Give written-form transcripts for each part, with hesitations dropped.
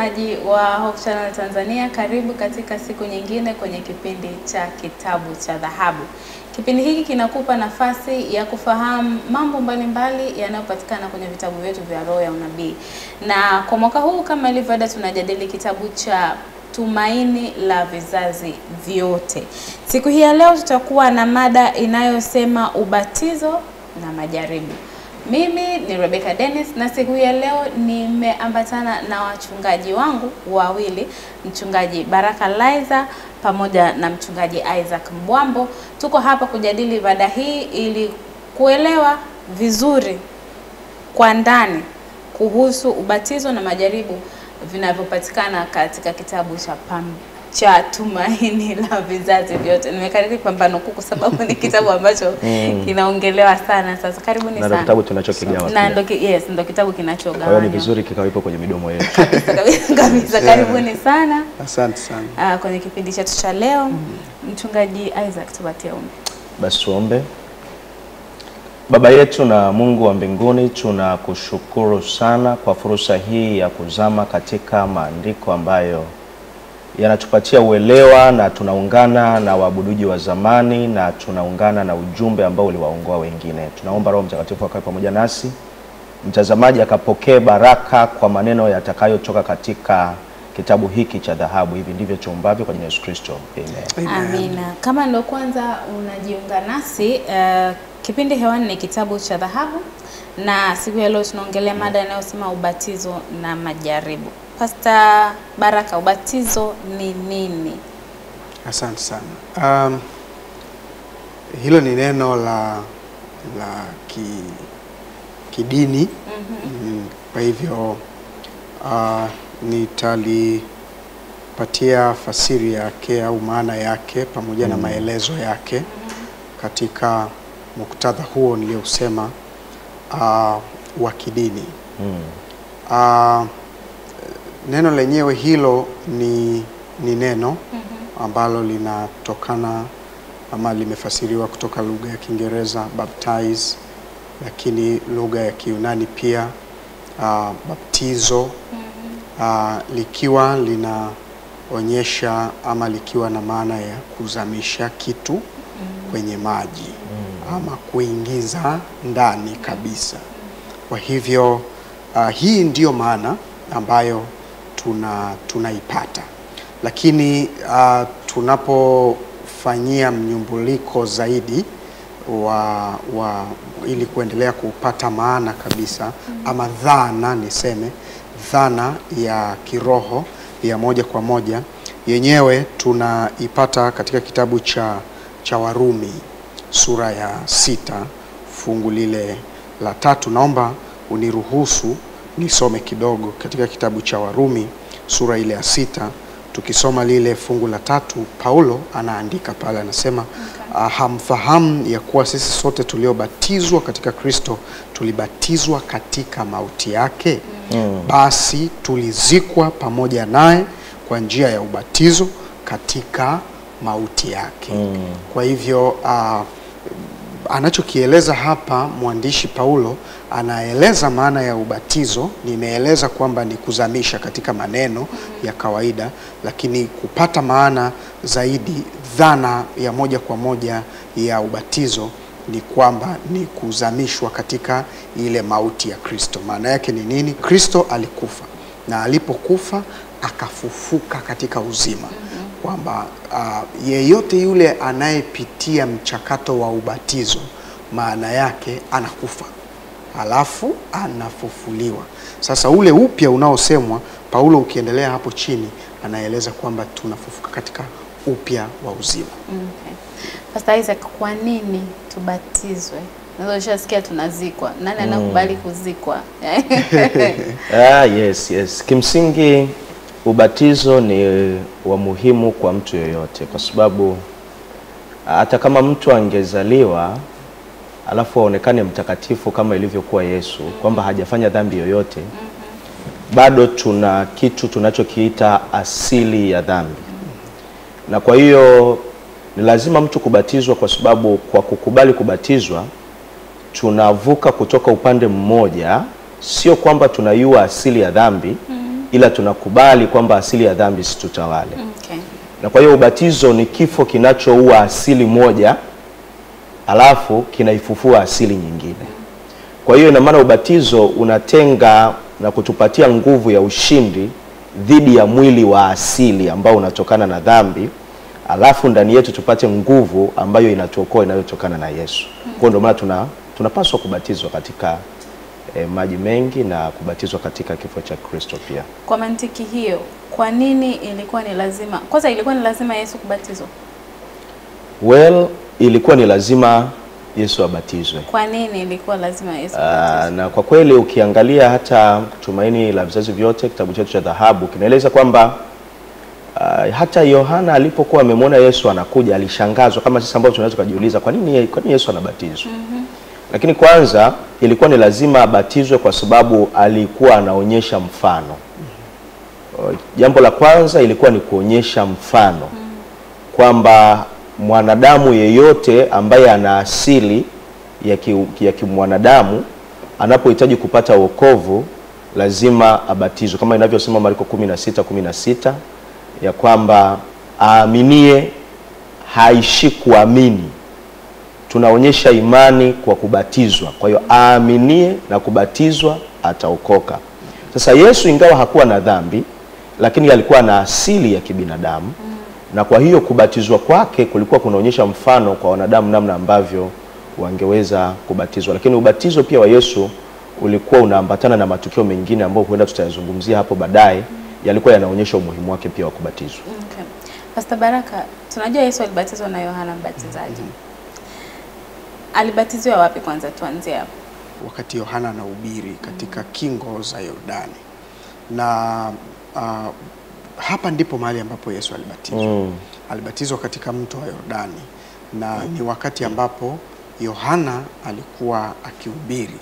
mtazamaji wa Hope Channel Tanzania, karibu katika siku nyingine kwenye kipindi cha Kitabu cha Dhahabu. Kipindi hiki kinakupa nafasi ya kufahamu mambo mbalimbali yanayopatikana kwenye vitabu vyetu vya Roho ya Unabii. Na kwa mwaka huu kama ilivyo ada, tunajadili kitabu cha Tumaini la Vizazi Vyote. Siku hii ya leo tutakuwa na mada inayosema ubatizo na majaribu. Mimi ni Rebecca Dennis na siku ya leo nimeambatana na wachungaji wangu wawili, mchungaji Baraka Laiza pamoja na mchungaji Isaac Mbwambo. Tuko hapa kujadili mada hii ili kuelewa vizuri kwa ndani kuhusu ubatizo na majaribu vinavyopatikana katika kitabu cha Tumaini la Vizazi Vyote. Nimekariri pambano kuu kwa sababu ni kitabu ambacho kinaongelewa sana sasa. Karibuni sana. Na kitabu tunachokigawa. Na ndo kitabu kinachogawa. Kwa hiyo ni vizuri kikawepo kwenye midomo yetu. Kabisa. Karibuni sana. Asante sana. Kwenye kipindi chetu cha leo, mchungaji Isaac, tupatie ombi. Basi tuombe. Baba yetu na Mungu wa mbinguni, tunakushukuru sana kwa fursa hii ya kuzama katika maandiko ambayo yanatupatia uelewa, na tunaungana na waabuduji wa zamani na tunaungana na ujumbe ambao uliwaongoa wengine. Tunaomba Roho Mtakatifu akae pamoja nasi, mtazamaji akapokee baraka kwa maneno yatakayotoka katika kitabu hiki cha dhahabu. Hivi ndivyo tuombavyo kwa jina la Yesu Kristo. Amen. Amina. Kama ndio kwanza unajiunga nasi, kipindi hewani ni Kitabu cha Dhahabu, na siku ya leo tunaongelea mada inayosema ubatizo na majaribu. Pastor Baraka, ubatizo ni nini? Asante sana. Hilo ni neno la kidini. Kwa hivyo nitalipatia fasiri yake au maana yake pamoja na maelezo yake katika muktadha huo niliosema wa kidini. Neno lenyewe hilo ni neno ambalo linatokana ama limefasiriwa kutoka lugha ya Kiingereza baptize, lakini lugha ya Kiyunani pia baptizo, likiwa linaonyesha ama likiwa na maana ya kuzamisha kitu kwenye maji ama kuingiza ndani kabisa. Kwa hivyo hii ndiyo maana ambayo tunaipata, lakini tunapofanyia mnyumbuliko zaidi ili kuendelea kupata maana kabisa ama dhana, niseme dhana ya kiroho ya moja kwa moja, yenyewe tunaipata katika kitabu cha Warumi sura ya 6 fungu lile la 3. Naomba uniruhusu nisome kidogo katika kitabu cha Warumi sura ile ya 6. Tukisoma lile fungu la 3, Paulo anaandika pale, anasema hamfahamu ya kuwa sisi sote tuliobatizwa katika Kristo tulibatizwa katika mauti yake? Basi tulizikwa pamoja naye kwa njia ya ubatizo katika mauti yake. Kwa hivyo anachokieleza hapa mwandishi Paulo, anaeleza maana ya ubatizo. Nimeeleza kwamba ni kuzamisha katika maneno ya kawaida, lakini kupata maana zaidi, dhana ya moja kwa moja ya ubatizo ni kwamba ni kuzamishwa katika ile mauti ya Kristo. Maana yake ni nini? Kristo alikufa, na alipokufa akafufuka katika uzima, kwamba yeyote yule anayepitia mchakato wa ubatizo, maana yake anakufa halafu anafufuliwa. Sasa ule upya unaosemwa, Paulo ukiendelea hapo chini anaeleza kwamba tunafufuka katika upya wa uzima. Pastor Isaac, kwa nini tubatizwe? Unashasikia tunazikwa. Nani anakubali kuzikwa? Yes. Kimsingi ubatizo ni wa muhimu kwa mtu yoyote, kwa sababu hata kama mtu angezaliwa alafu aonekane mtakatifu kama ilivyokuwa Yesu, kwamba hajafanya dhambi yoyote, bado tuna kitu tunachokiita asili ya dhambi. Na kwa hiyo ni lazima mtu kubatizwa, kwa sababu kwa kukubali kubatizwa tunavuka kutoka upande mmoja, sio kwamba tunaiua asili ya dhambi, ila tunakubali kwamba asili ya dhambi situtawale. Okay. Na kwa hiyo ubatizo ni kifo kinachoua asili moja alafu kinaifufua asili nyingine. Kwa hiyo ina maana ubatizo unatenga na kutupatia nguvu ya ushindi dhidi ya mwili wa asili ambao unatokana na dhambi, alafu ndani yetu tupate nguvu ambayo inatuokoa inayotokana na Yesu. Kwa ndio maana tunapaswa kubatizwa katika maji mengi na kubatizwa katika kifo cha Kristo pia. Kwa mantiki hiyo, kwa nini ilikuwa ni lazima? Kwanza ilikuwa ni lazima Yesu kubatizwa? Well, ilikuwa ni lazima Yesu abatizwe. Kwa nini ilikuwa lazima Yesu abatizwe? Na kwa kweli ukiangalia hata Tumaini la Vizazi Vyote, kitabu chetu cha dhahabu, kinaeleza kwamba hata Yohana alipokuwa amemwona Yesu anakuja alishangazwa, kama sisi ambao tunaweza kujiuliza kwa nini Yesu anabatizwa. Lakini kwanza ilikuwa ni lazima abatizwe kwa sababu alikuwa anaonyesha mfano. Jambo la kwanza ilikuwa ni kuonyesha mfano kwamba mwanadamu yeyote ambaye ana asili ya kimwanadamu anapohitaji kupata wokovu lazima abatizwe, kama inavyosema Marko 16:16 ya kwamba aaminie haishi kuamini. Tunaonyesha imani kwa kubatizwa. Kwa hiyo aaminie na kubatizwa ataokoka. Sasa Yesu ingawa hakuwa na dhambi, lakini alikuwa na asili ya kibinadamu. Na kwa hiyo kubatizwa kwake kulikuwa kunaonyesha mfano kwa wanadamu namna ambavyo wangeweza kubatizwa. Lakini ubatizo pia wa Yesu ulikuwa unaambatana na matukio mengine ambayo huenda tutayazungumzia hapo baadaye, yalikuwa yanaonyesha umuhimu wake pia wa kubatizwa. Okay. Pastor Baraka, tunajua Yesu alibatizwa na Yohana Mbatizaji. Alibatizwa wapi kwanza, tuanzie hapo? Wakati Yohana anahubiri katika kingo za Yordani. Na hapa ndipo mahali ambapo Yesu alibatizwa. Alibatizwa katika mto wa Yordani, na ni wakati ambapo Yohana alikuwa akihubiri.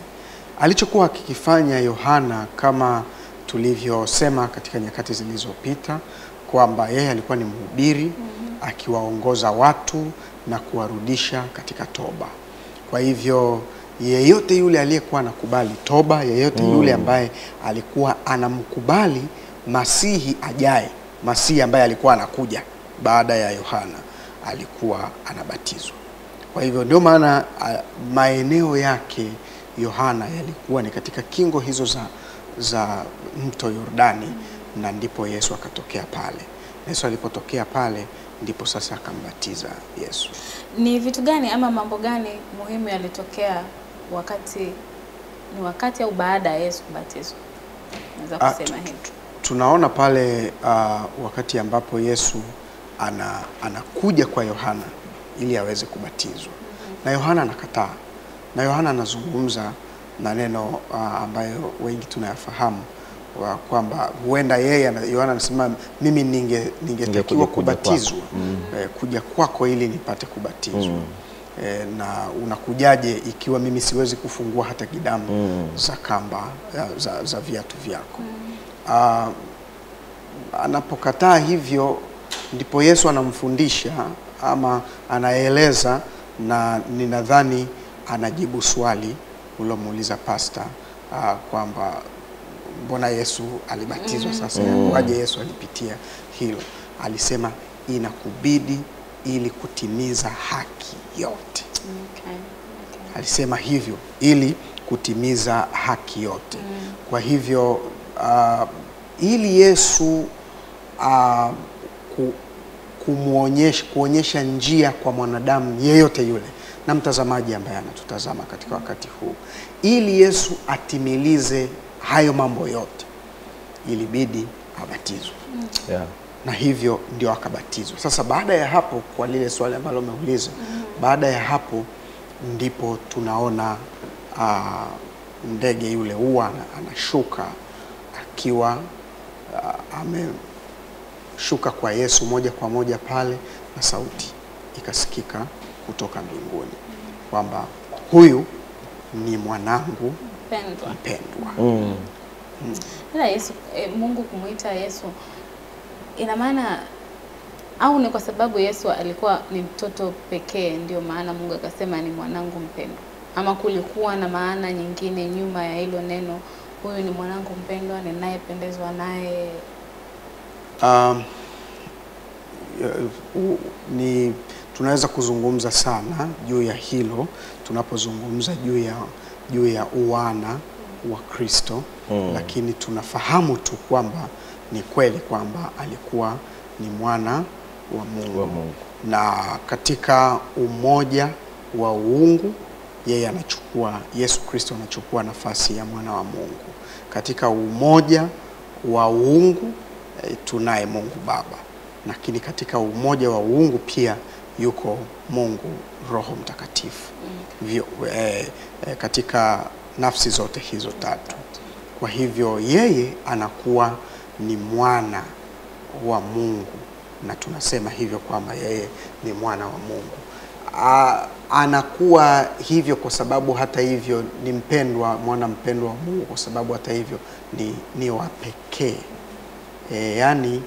Alichokuwa akikifanya Yohana, kama tulivyosema katika nyakati zilizopita, kwamba yeye alikuwa ni mhubiri akiwaongoza watu na kuwarudisha katika toba. Kwa hivyo yeyote yule aliyekuwa anakubali toba, yeyote yule ambaye alikuwa anamkubali Masihi ajaye, Masihi ambaye alikuwa anakuja baada ya Yohana, alikuwa anabatizwa. Kwa hivyo ndio maana maeneo yake Yohana yalikuwa ni katika kingo hizo za mto Yordani, na ndipo Yesu akatokea pale. Yesu alipotokea pale ndipo sasa akambatiza Yesu. Ni vitu gani ama mambo gani muhimu yalitokea wakati au baada ya Yesu kubatizwa? Naweza kusema hivi. Tunaona pale wakati ambapo Yesu anakuja kwa Yohana ili aweze kubatizwa. Na Yohana anakataa. Na Yohana anazungumza maneno ambayo wengi tunayafahamu, kwamba huenda Yohana anasema mimi ningetakiwa kubatizwa, kuja kwako ili nipate kubatizwa. Na unakujaje ikiwa mimi siwezi kufungua hata gidamu za kamba za viatu vyako? Anapokataa hivyo, ndipo Yesu anamfundisha ama anaeleza, na ninadhani anajibu swali ulomuuliza pasta, kwamba mbona Yesu alibatizwa sasa, waje Yesu alipitia hilo. Alisema inakubidi ili kutimiza haki yote. Alisema hivyo ili kutimiza haki yote. Kwa hivyo ili Yesu kuonyesha njia kwa mwanadamu yeyote yule na mtazamaji ambaye anatutazama katika wakati huu, ili Yesu atimilize hayo mambo yote, ilibidi abatizwe. Na hivyo ndio akabatizwa. Sasa baada ya hapo, kwa lile swali ambalo umeuliza, baada ya hapo ndipo tunaona ndege yule huwa anashuka akiwa ameshuka kwa Yesu moja kwa moja pale, na sauti ikasikika kutoka mbinguni kwamba huyu ni mwanangu mpendwa. Yesu, Mungu kumuita Yesu, ina maana au ni kwa sababu Yesu alikuwa ni mtoto pekee ndio maana Mungu akasema ni mwanangu mpendwa, ama kulikuwa na maana nyingine nyuma ya hilo neno huyu ni mwanangu mpendwa ninayependezwa naye? Tunaweza kuzungumza sana juu ya hilo tunapozungumza juu ya uwana wa Kristo, lakini tunafahamu tu kwamba ni kweli kwamba alikuwa ni mwana wa Mungu. Na katika umoja wa uungu Yesu Kristo anachukua nafasi ya mwana wa Mungu. Katika umoja wa uungu tunaye Mungu Baba, lakini katika umoja wa uungu pia yuko Mungu Roho Mtakatifu. Katika nafsi zote hizo tatu. Kwa hivyo yeye anakuwa ni mwana wa Mungu, na tunasema hivyo kwamba yeye ni mwana wa Mungu. Anakuwa hivyo kwa sababu hata hivyo ni mpendwa, mwana mpendwa wa Mungu, kwa sababu hata hivyo ni wa pekee. Yani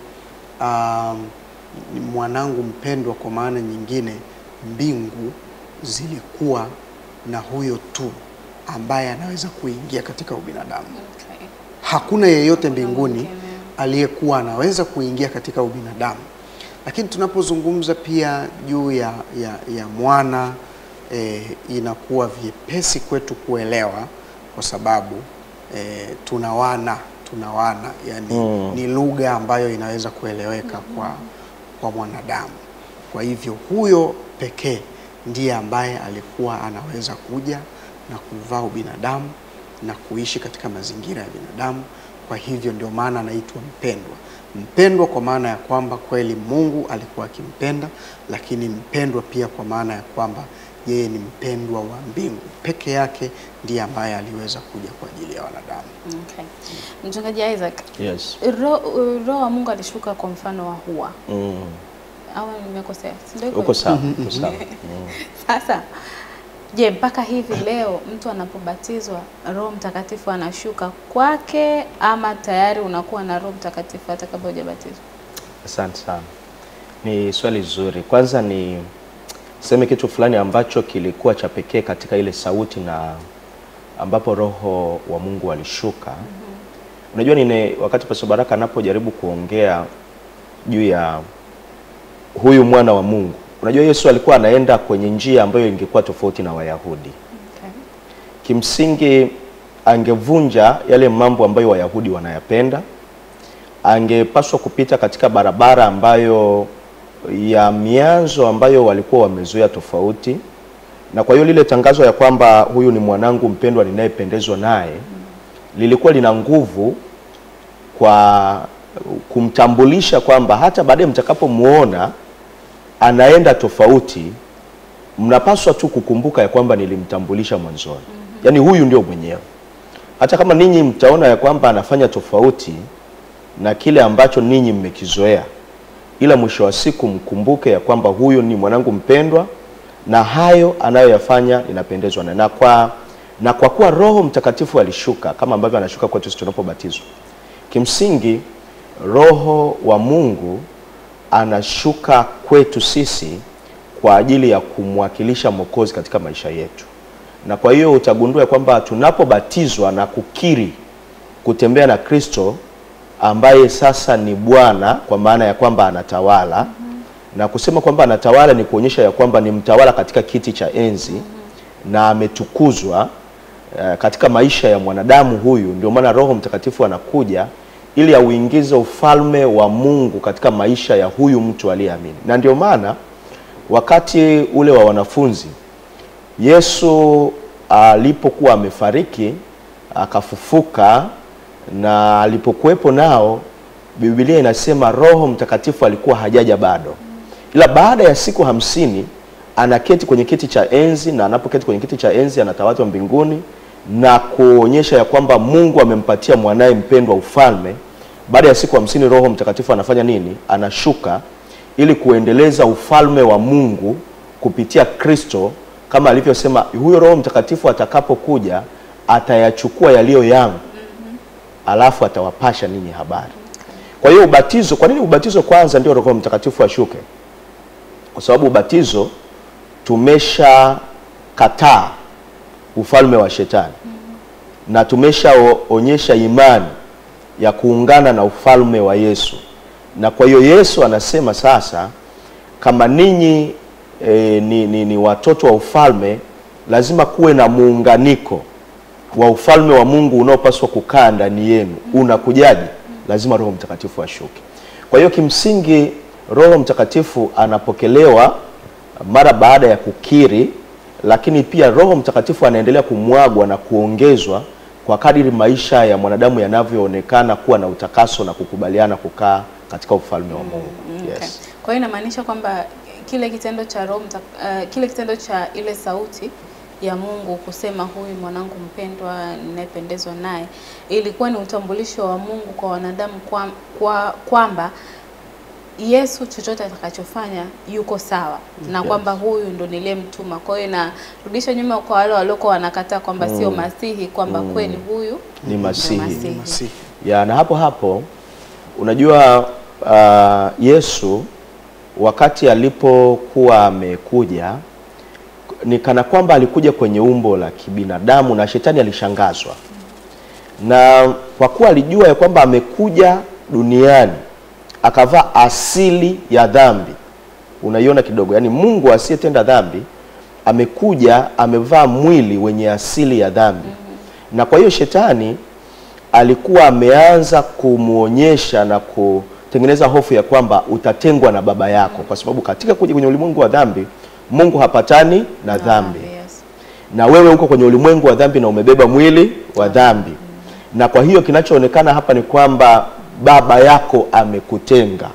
ni mwanangu mpendwa, kwa maana nyingine mbingu zilikuwa na huyo tu ambaye anaweza kuingia katika ubinadamu. Hakuna yeyote mbinguni aliyekuwa anaweza kuingia katika ubinadamu. Lakini tunapozungumza pia juu ya mwana, inakuwa vyepesi kwetu kuelewa kwa sababu tunawana yani ni lugha ambayo inaweza kueleweka kwa mwanadamu. Kwa hivyo huyo pekee ndiye ambaye alikuwa anaweza kuja na kuvaa ubinadamu na kuishi katika mazingira ya binadamu. Kwa hivyo ndio maana anaitwa mpendwa. Mpendwa kwa maana ya kwamba kweli Mungu alikuwa akimpenda, lakini mpendwa pia kwa maana ya kwamba yeye ni mpendwa wa mbingu. Peke yake ndiye ambaye aliweza kuja kwa ajili ya wanadamu. Okay. Mchungaji Isaac. Yes. Roho wa Mungu alishuka kwa mfano wa hua. Au nimekosea? Uko sawa. Sasa je, mpaka hivi leo mtu anapobatizwa Roho Mtakatifu anashuka kwake, ama tayari unakuwa na Roho Mtakatifu hata kabla hujabatizwa? Asante sana. Ni swali zuri. Kwanza ni sema kitu fulani ambacho kilikuwa cha pekee katika ile sauti na ambapo Roho wa Mungu alishuka. Unajua wakati Pastor Baraka anapojaribu kuongea juu ya huyu mwana wa Mungu, unajua Yesu alikuwa anaenda kwenye njia ambayo ingekuwa tofauti na Wayahudi. Kimsingi angevunja yale mambo ambayo Wayahudi wanayapenda. Angepaswa kupita katika barabara ambayo ya mianzo ambayo walikuwa wamezoea tofauti. Na kwa hiyo lile tangazo ya kwamba huyu ni mwanangu mpendwa ninayependezwa naye lilikuwa lina nguvu kwa kumtambulisha kwamba hata baadaye mtakapomuona anaenda tofauti, mnapaswa tu kukumbuka ya kwamba nilimtambulisha mwanzoni. Yaani huyu ndio mwenyewe. Hata kama ninyi mtaona ya kwamba anafanya tofauti na kile ambacho ninyi mmekizoea, ila mwisho wa siku mkumbuke ya kwamba huyu ni mwanangu mpendwa na hayo anayoyafanya ninapendezwa naye. Na kwa kuwa Roho Mtakatifu alishuka kama ambavyo anashuka kwetu sisi tunapobatizwa, kimsingi Roho wa Mungu anashuka kwetu sisi kwa ajili ya kumwakilisha Mwokozi katika maisha yetu. Na kwa hiyo utagundua kwamba tunapobatizwa na kukiri kutembea na Kristo ambaye sasa ni Bwana, kwa maana ya kwamba anatawala, na kusema kwamba anatawala ni kuonyesha ya kwamba ni mtawala katika kiti cha enzi na ametukuzwa katika maisha ya mwanadamu huyu. Ndio maana Roho Mtakatifu anakuja ili auingize ufalme wa Mungu katika maisha ya huyu mtu aliyeamini. Na ndio maana wakati ule wa wanafunzi, Yesu alipokuwa amefariki akafufuka, na alipokuwepo nao, Biblia inasema Roho Mtakatifu alikuwa hajaja bado. Ila baada ya siku 50 anaketi kwenye kiti cha enzi, na anapoketi kwenye kiti cha enzi anatawazwa mbinguni na kuonyesha ya kwamba Mungu amempatia mwanae mpendwa ufalme. Baada ya siku 50 Roho Mtakatifu anafanya nini? Anashuka ili kuendeleza ufalme wa Mungu kupitia Kristo, kama alivyosema huyo Roho Mtakatifu atakapokuja atayachukua yaliyo yangu, alafu atawapasha ninyi habari. Kwa hiyo ubatizo, kwa nini ubatizo kwanza ndio Roho Mtakatifu ashuke? Kwa sababu ubatizo tumesha kataa ufalme wa shetani. na tumeshaonyesha imani ya kuungana na ufalme wa Yesu. Na kwa hiyo Yesu anasema sasa, kama ninyi ni watoto wa ufalme, lazima kuwe na muunganiko wa ufalme wa Mungu unaopaswa kukaa ndani yenu. Unakujaje? Lazima Roho Mtakatifu ashuke. Kwa hiyo kimsingi Roho Mtakatifu anapokelewa mara baada ya kukiri, lakini pia Roho Mtakatifu anaendelea kumwagwa na kuongezwa kwa kadiri maisha ya mwanadamu yanavyoonekana kuwa na utakaso na kukubaliana kukaa katika ufalme wa Mungu. Okay. Kwa hiyo inamaanisha kwamba kile kitendo cha kile kitendo cha ile sauti ya Mungu kusema huyu mwanangu mpendwa ninayependezwa naye, ilikuwa ni utambulisho wa Mungu kwa wanadamu kwamba Yesu chochote atakachofanya yuko sawa, na kwamba huyu ndo niliyemtuma. Kwa hiyo inarudisha nyuma kwa wale waliokuwa wanakataa kwamba sio Masihi, kwamba kweli huyu ni Masihi. Ya, na hapo unajua Yesu wakati alipokuwa amekuja ni kana kwamba alikuja kwenye umbo la kibinadamu, na shetani alishangazwa. Na kwa kuwa alijua ya kwamba amekuja duniani akavaa asili ya dhambi. Unaiona kidogo, yani Mungu asiyetenda dhambi amekuja amevaa mwili wenye asili ya dhambi. Na kwa hiyo shetani alikuwa ameanza kumuonyesha na kutengeneza hofu ya kwamba utatengwa na baba yako, kwa sababu katika kuja kwenye ulimwengu wa dhambi Mungu hapatani na dhambi. Na wewe uko kwenye ulimwengu wa dhambi na umebeba mwili wa dhambi. Na kwa hiyo kinachoonekana hapa ni kwamba baba yako amekutenga,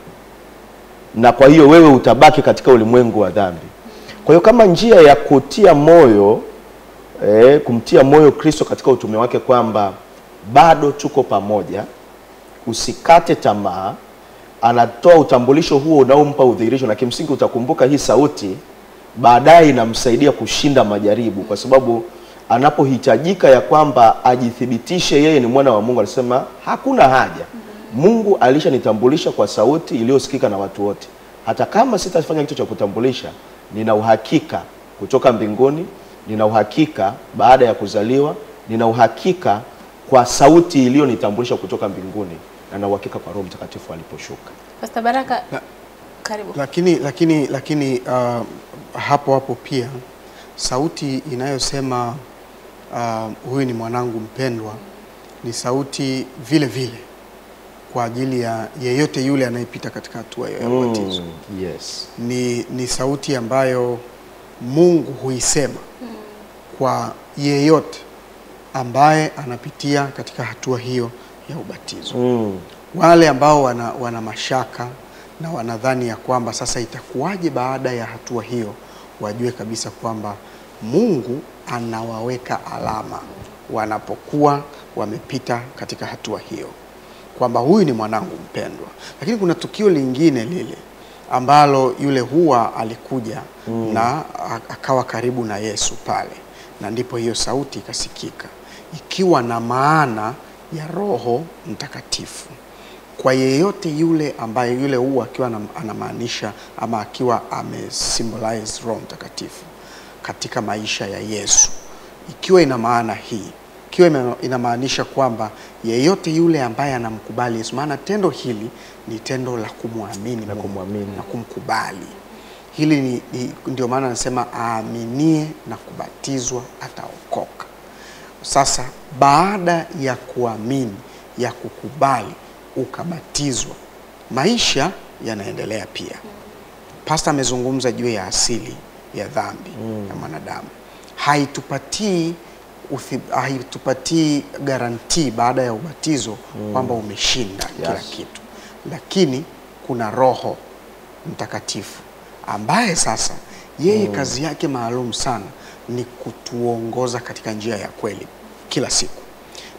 na kwa hiyo wewe utabaki katika ulimwengu wa dhambi. Kwa hiyo kama njia ya kutia moyo kumtia moyo Kristo katika utume wake kwamba bado tuko pamoja, usikate tamaa, anatoa utambulisho huo unaompa udhihirisho. Na kimsingi utakumbuka hii sauti baadaye inamsaidia kushinda majaribu, kwa sababu anapohitajika ya kwamba ajithibitishe yeye ni mwana wa Mungu, alisema hakuna haja, Mungu alishanitambulisha kwa sauti iliyosikika na watu wote. Hata kama sitafanya kitu cha kutambulisha, nina uhakika kutoka mbinguni, nina uhakika baada ya kuzaliwa, nina uhakika kwa sauti iliyonitambulisha kutoka mbinguni, na na uhakika kwa Roho Mtakatifu aliposhuka. Pastor Baraka, karibu. Lakini hapo pia sauti inayosema huyu ni mwanangu mpendwa ni sauti vile vile kwa ajili ya yeyote yule anayepita katika hatua ya ubatizo. Yes. Ni sauti ambayo Mungu huisema kwa yeyote ambaye anapitia katika hatua hiyo ya ubatizo. Wale ambao wana mashaka na wanadhani ya kwamba sasa itakuwaje baada ya hatua hiyo, wajue kabisa kwamba Mungu anawaweka alama wanapokuwa wamepita katika hatua hiyo, kwamba huyu ni mwanangu mpendwa. Lakini kuna tukio lingine lile ambalo yule huwa alikuja na akawa karibu na Yesu pale, na ndipo hiyo sauti ikasikika ikiwa na maana ya Roho Mtakatifu kwa yeyote yule ambaye yule huwa akiwa anamaanisha ama akiwa amesymbolize Roho Mtakatifu katika maisha ya Yesu. Ikiwa ina maana hii, ikiwa inamaanisha kwamba yeyote yule ambaye anamkubali Yesu, maana tendo hili ni tendo la kumwamini na kumkubali. Hili ndio maana anasema aaminie na kubatizwa ataokoka. Sasa baada ya kuamini, ya kukubali, ukabatizwa, maisha yanaendelea pia. Pastor amezungumza juu ya asili ya dhambi ya mwanadamu. Haitupatii garantii baada ya ubatizo kwamba umeshinda kila kitu. Lakini kuna Roho Mtakatifu ambaye sasa yeye kazi yake maalum sana ni kutuongoza katika njia ya kweli kila siku.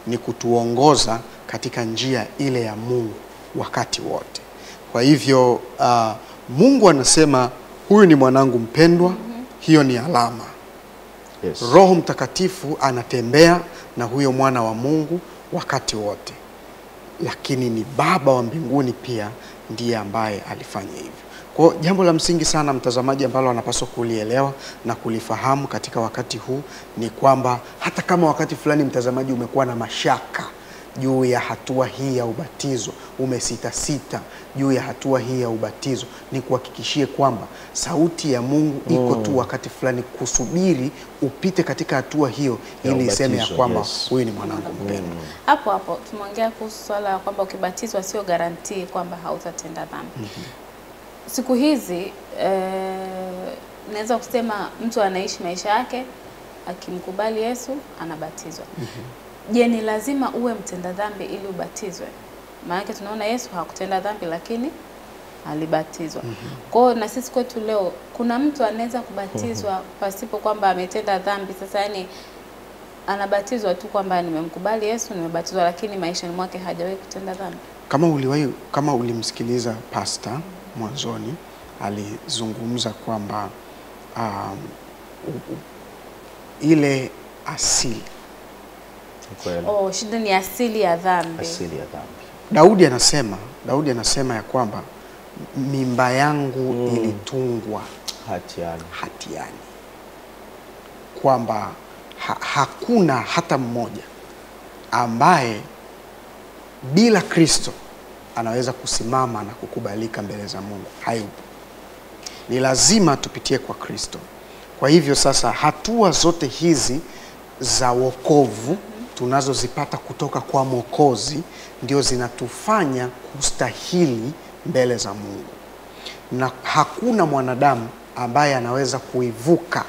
Ni kutuongoza katika njia ile ya Mungu wakati wote. Kwa hivyo Mungu anasema huyu ni mwanangu mpendwa, hiyo ni alama. Yes. Roho Mtakatifu anatembea na huyo mwana wa Mungu wakati wote. Lakini ni Baba wa mbinguni pia ndiye ambaye alifanya hivyo. Kwa jambo la msingi sana mtazamaji ambalo anapaswa kulielewa na kulifahamu katika wakati huu ni kwamba hata kama wakati fulani mtazamaji umekuwa na mashaka juu ya hatua hii ya ubatizo, umesitasita juu ya hatua hii ya ubatizo, ni kuhakikishie kwamba sauti ya Mungu iko tu wakati fulani kusubiri upite katika hatua hiyo ili iseme ya kwamba huyu ni mwanangu mpendwa. Hapo hapo tumeongea kuhusu swala la kwamba ukibatizwa sio garantii kwamba hautatenda dhambi. Siku hizi naweza kusema mtu anaishi maisha yake akimkubali Yesu anabatizwa. Je, ni lazima uwe mtenda dhambi ili ubatizwe? Maana tunaona Yesu hakutenda dhambi lakini alibatizwa. Kwa hiyo na sisi kwetu leo kuna mtu anaweza kubatizwa pasipo kwamba ametenda dhambi. Sasa yani anabatizwa tu kwamba nimemkubali Yesu, nimebatizwa, lakini maishani mwake hajawahi kutenda dhambi. Kama ulimsikiliza pastor mwanzoni, alizungumza kwamba ile asili. Shida ni asili ya dhambi. Asili ya dhambi. Daudi anasema ya kwamba mimba yangu ilitungwa hatiani. Kwamba hakuna hata mmoja ambaye bila Kristo anaweza kusimama na kukubalika mbele za Mungu. Hayupo. Ni lazima tupitie kwa Kristo. Kwa hivyo sasa hatua zote hizi za wokovu tunazozipata kutoka kwa Mwokozi ndio zinatufanya kustahili mbele za Mungu. Na hakuna mwanadamu ambaye anaweza kuivuka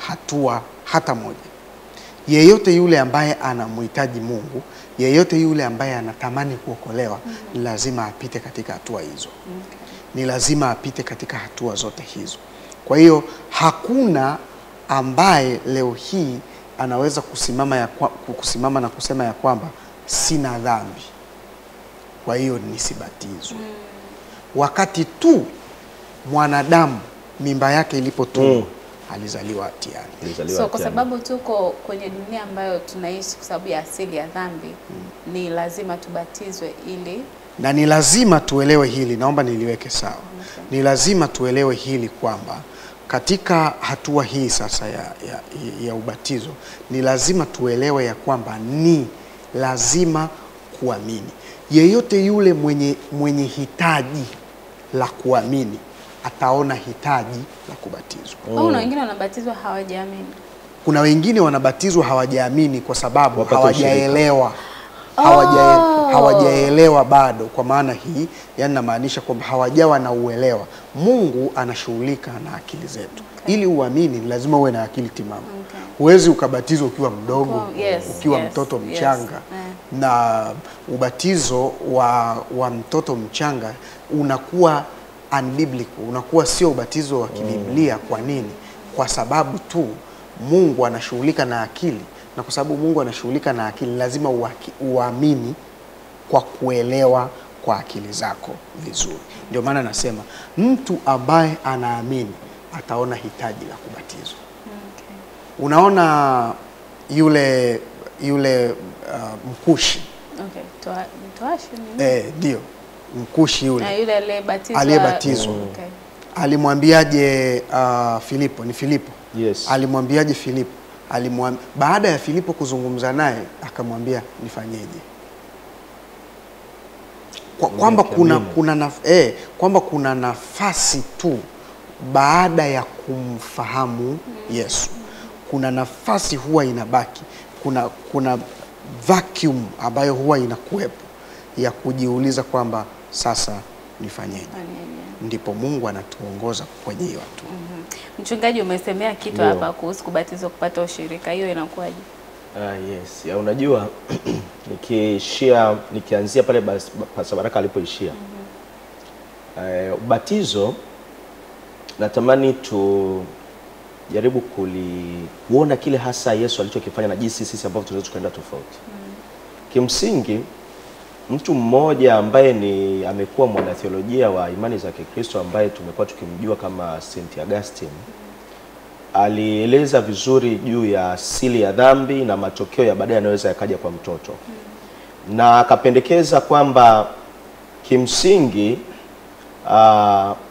hatua hata moja. Yeyote yule ambaye anamhitaji Mungu, yeyote yule ambaye anatamani kuokolewa, ni lazima apite katika hatua hizo. Ni lazima apite katika hatua zote hizo. Kwa hiyo hakuna ambaye leo hii anaweza kusimama na kusema ya kwamba sina dhambi, kwa hiyo nisibatizwe. Wakati tu mwanadamu mimba yake ilipotungwa, alizaliwa hatiani. So kwa sababu tuko kwenye dunia ambayo tunaishi kwa sababu ya asili ya dhambi, ni lazima tubatizwe ili, na ni lazima tuelewe hili, naomba niliweke sawa. Ni lazima tuelewe hili kwamba katika hatua hii sasa ya ubatizo, ni lazima tuelewe ya kwamba ni lazima kuamini. Yeyote yule mwenye hitaji la kuamini ataona hitaji la kubatizwa. Kuna wengine wanabatizwa hawajaamini. Kuna wengine wanabatizwa hawajaamini kwa sababu hawajaelewa. Hawajaelewa bado. Kwa maana hii, yani namaanisha kwamba hawajawa na uelewa. Mungu anashughulika na akili zetu. Ili uamini lazima uwe na akili timamu. Huwezi ukabatizwa ukiwa mdogo, ukiwa mtoto mchanga. Na ubatizo wa mtoto mchanga unakuwa unbiblical, unakuwa sio ubatizo wa kibiblia. Kwa nini? Kwa sababu tu Mungu anashughulika na akili, na kwa sababu Mungu anashughulika na akili lazima uamini kwa kuelewa kwa akili zako vizuri. Ndio maana nasema mtu ambaye anaamini ataona hitaji la kubatizwa. Unaona yule Mkushi. Ndio Mkushi yule aliyebatizwa. Alimwambiaje Filipo? Ni Filipo. Yes. Alimwambiaje Filipo? Baada ya Filipo kuzungumza naye akamwambia nifanyeje? Kwamba kuna nafasi tu baada ya kumfahamu Yesu. Kuna nafasi huwa inabaki. Kuna vacuum ambayo huwa inakuwepo ya kujiuliza kwamba sasa nifanyeje? Ndipo Mungu anatuongoza kwenye hiyo hatua. Mchungaji, umesemea kitu hapa kuhusu kubatizwa kupata ushirika. Hiyo inakuwaje? Yes. Ya unajua nikianzia pale Pastor Baraka alipoishia. Ubatizo natamani tujaribu kuona kile hasa Yesu alichokifanya na jinsi sisi ambao tunaweza tukaenda tofauti. Kimsingi mtu mmoja ambaye amekuwa mwanatheolojia wa imani za Kikristo ambaye tumekuwa tukimjua kama St. Augustine alieleza vizuri juu ya asili ya dhambi na matokeo ya baadaye yanaweza yakaja kwa mtoto. Na akapendekeza kwamba kimsingi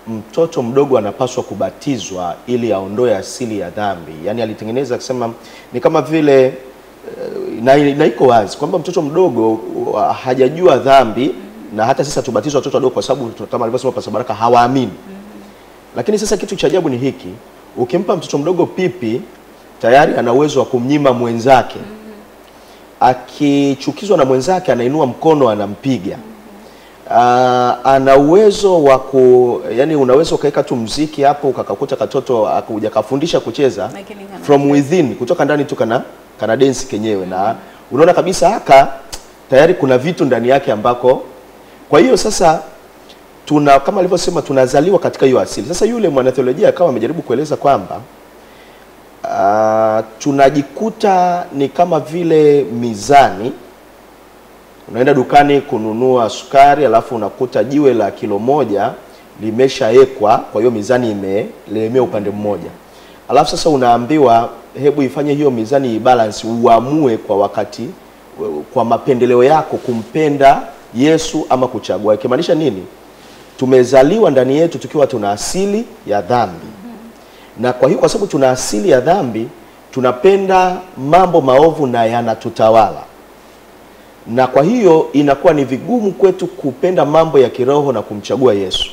mtoto mdogo anapaswa kubatizwa ili aondoe asili ya dhambi. Yaani alitengeneza akisema ni kama vile na iko wazi kwamba mtoto mdogo hajajua dhambi, na hata sisi tubatizwa watoto wadogo kwa sababu kama alivyosema Pastor Baraka hawaamini. Lakini sasa kitu cha ajabu ni hiki, ukimpa mtoto mdogo pipi tayari ana uwezo wa kumnyima mwenzake. Akichukizwa na mwenzake anainua mkono anampiga. Ana uwezo wa yani unaweza ukaweka tu muziki hapo ukakakuta katoto akuja kafundisha kucheza from within, kutoka ndani tu kana dance kenyewe, na unaona kabisa haka tayari kuna vitu ndani yake ambako. Kwa hiyo sasa kama alivyosema tunazaliwa katika hiyo asili. Sasa yule mwanatheolojia akawa amejaribu kueleza kwamba tunajikuta ni kama vile mizani. Unaenda dukani kununua sukari, alafu unakuta jiwe la kilo 1 limeshaekwa, kwa hiyo mizani imelemea upande mmoja. Alafu sasa unaambiwa hebu ifanye hiyo mizani ibalance, uamue kwa wakati, kwa mapendeleo yako kumpenda Yesu ama kuchagua. Ikimaanisha nini? Tumezaliwa ndani yetu tukiwa tuna asili ya dhambi. Na kwa hiyo kwa sababu tuna asili ya dhambi, tunapenda mambo maovu na yanatutawala. Na kwa hiyo inakuwa ni vigumu kwetu kupenda mambo ya kiroho na kumchagua Yesu.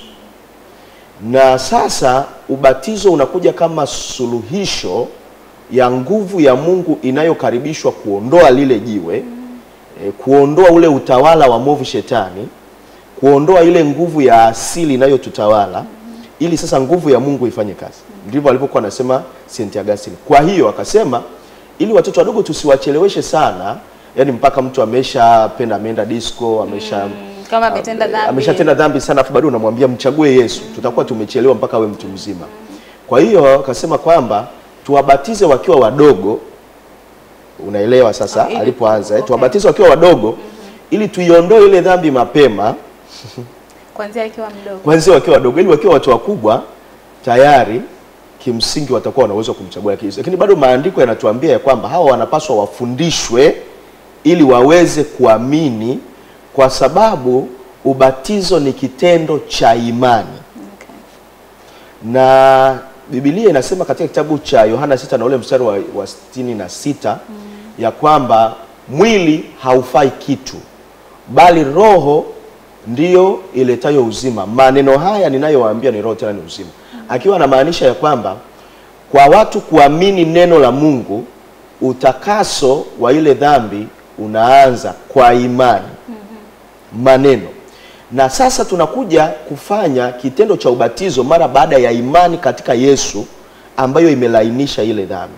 Na sasa ubatizo unakuja kama suluhisho ya nguvu ya Mungu inayokaribishwa kuondoa lile jiwe, kuondoa ule utawala wa mwovu shetani, kuondoa ile nguvu ya asili inayotutawala, ili sasa nguvu ya Mungu ifanye kazi. Ndivyo alipokuwa anasema St. Augustine. Kwa hiyo akasema ili watoto wadogo tusiwacheleweshe sana, yani mpaka mtu ameenda disco, kama ameshatenda dhambi sana, afu bado unamwambia mchague Yesu, tutakuwa tumechelewa mpaka we mtu mzima. Kwa hiyo akasema kwamba tuwabatize wakiwa wadogo. Unaelewa sasa alipoanza, tuwabatize wakiwa wadogo ili tuiondoe ile dhambi mapema kuanzia wakiwa mdogo. Kuanzia wakiwa wadogo, ili wakiwa watu wakubwa tayari kimsingi watakuwa na uwezo kumchagua Yesu. Lakini bado maandiko yanatuambia ya kwamba hawa wanapaswa wafundishwe ili waweze kuamini, kwa sababu ubatizo ni kitendo cha imani. Na Biblia inasema katika kitabu cha Yohana 6 na ule mstari wa 66 ya kwamba mwili haufai kitu, bali roho ndiyo iletayo uzima. Maneno haya ninayowaambia ni roho tena ni uzima. Akiwa anamaanisha ya kwamba kwa watu kuamini neno la Mungu, utakaso wa ile dhambi unaanza kwa imani. Maneno. Na sasa tunakuja kufanya kitendo cha ubatizo mara baada ya imani katika Yesu ambayo imelainisha ile dhambi.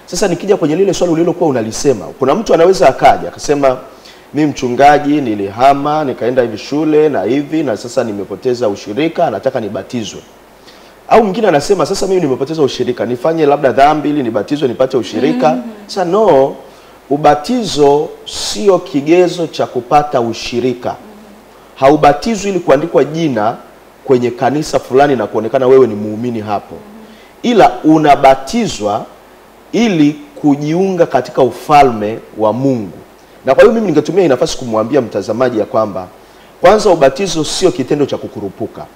Sasa nikija kwenye lile swali ulilokuwa unalisema, kuna mtu anaweza akaja akasema mimi mchungaji nilihama nikaenda hivi shule na hivi na sasa nimepoteza ushirika, nataka nibatizwe. Au mwingine anasema sasa mimi nimepoteza ushirika, nifanye labda dhambi ili nibatizwe nipate ushirika. Sasa no, ubatizo sio kigezo cha kupata ushirika. Haubatizwi ili kuandikwa jina kwenye kanisa fulani na kuonekana wewe ni muumini hapo. Ila unabatizwa ili kujiunga katika ufalme wa Mungu. Na kwa hiyo mimi ningetumia hii nafasi kumwambia mtazamaji ya kwamba kwanza ubatizo sio kitendo cha kukurupuka.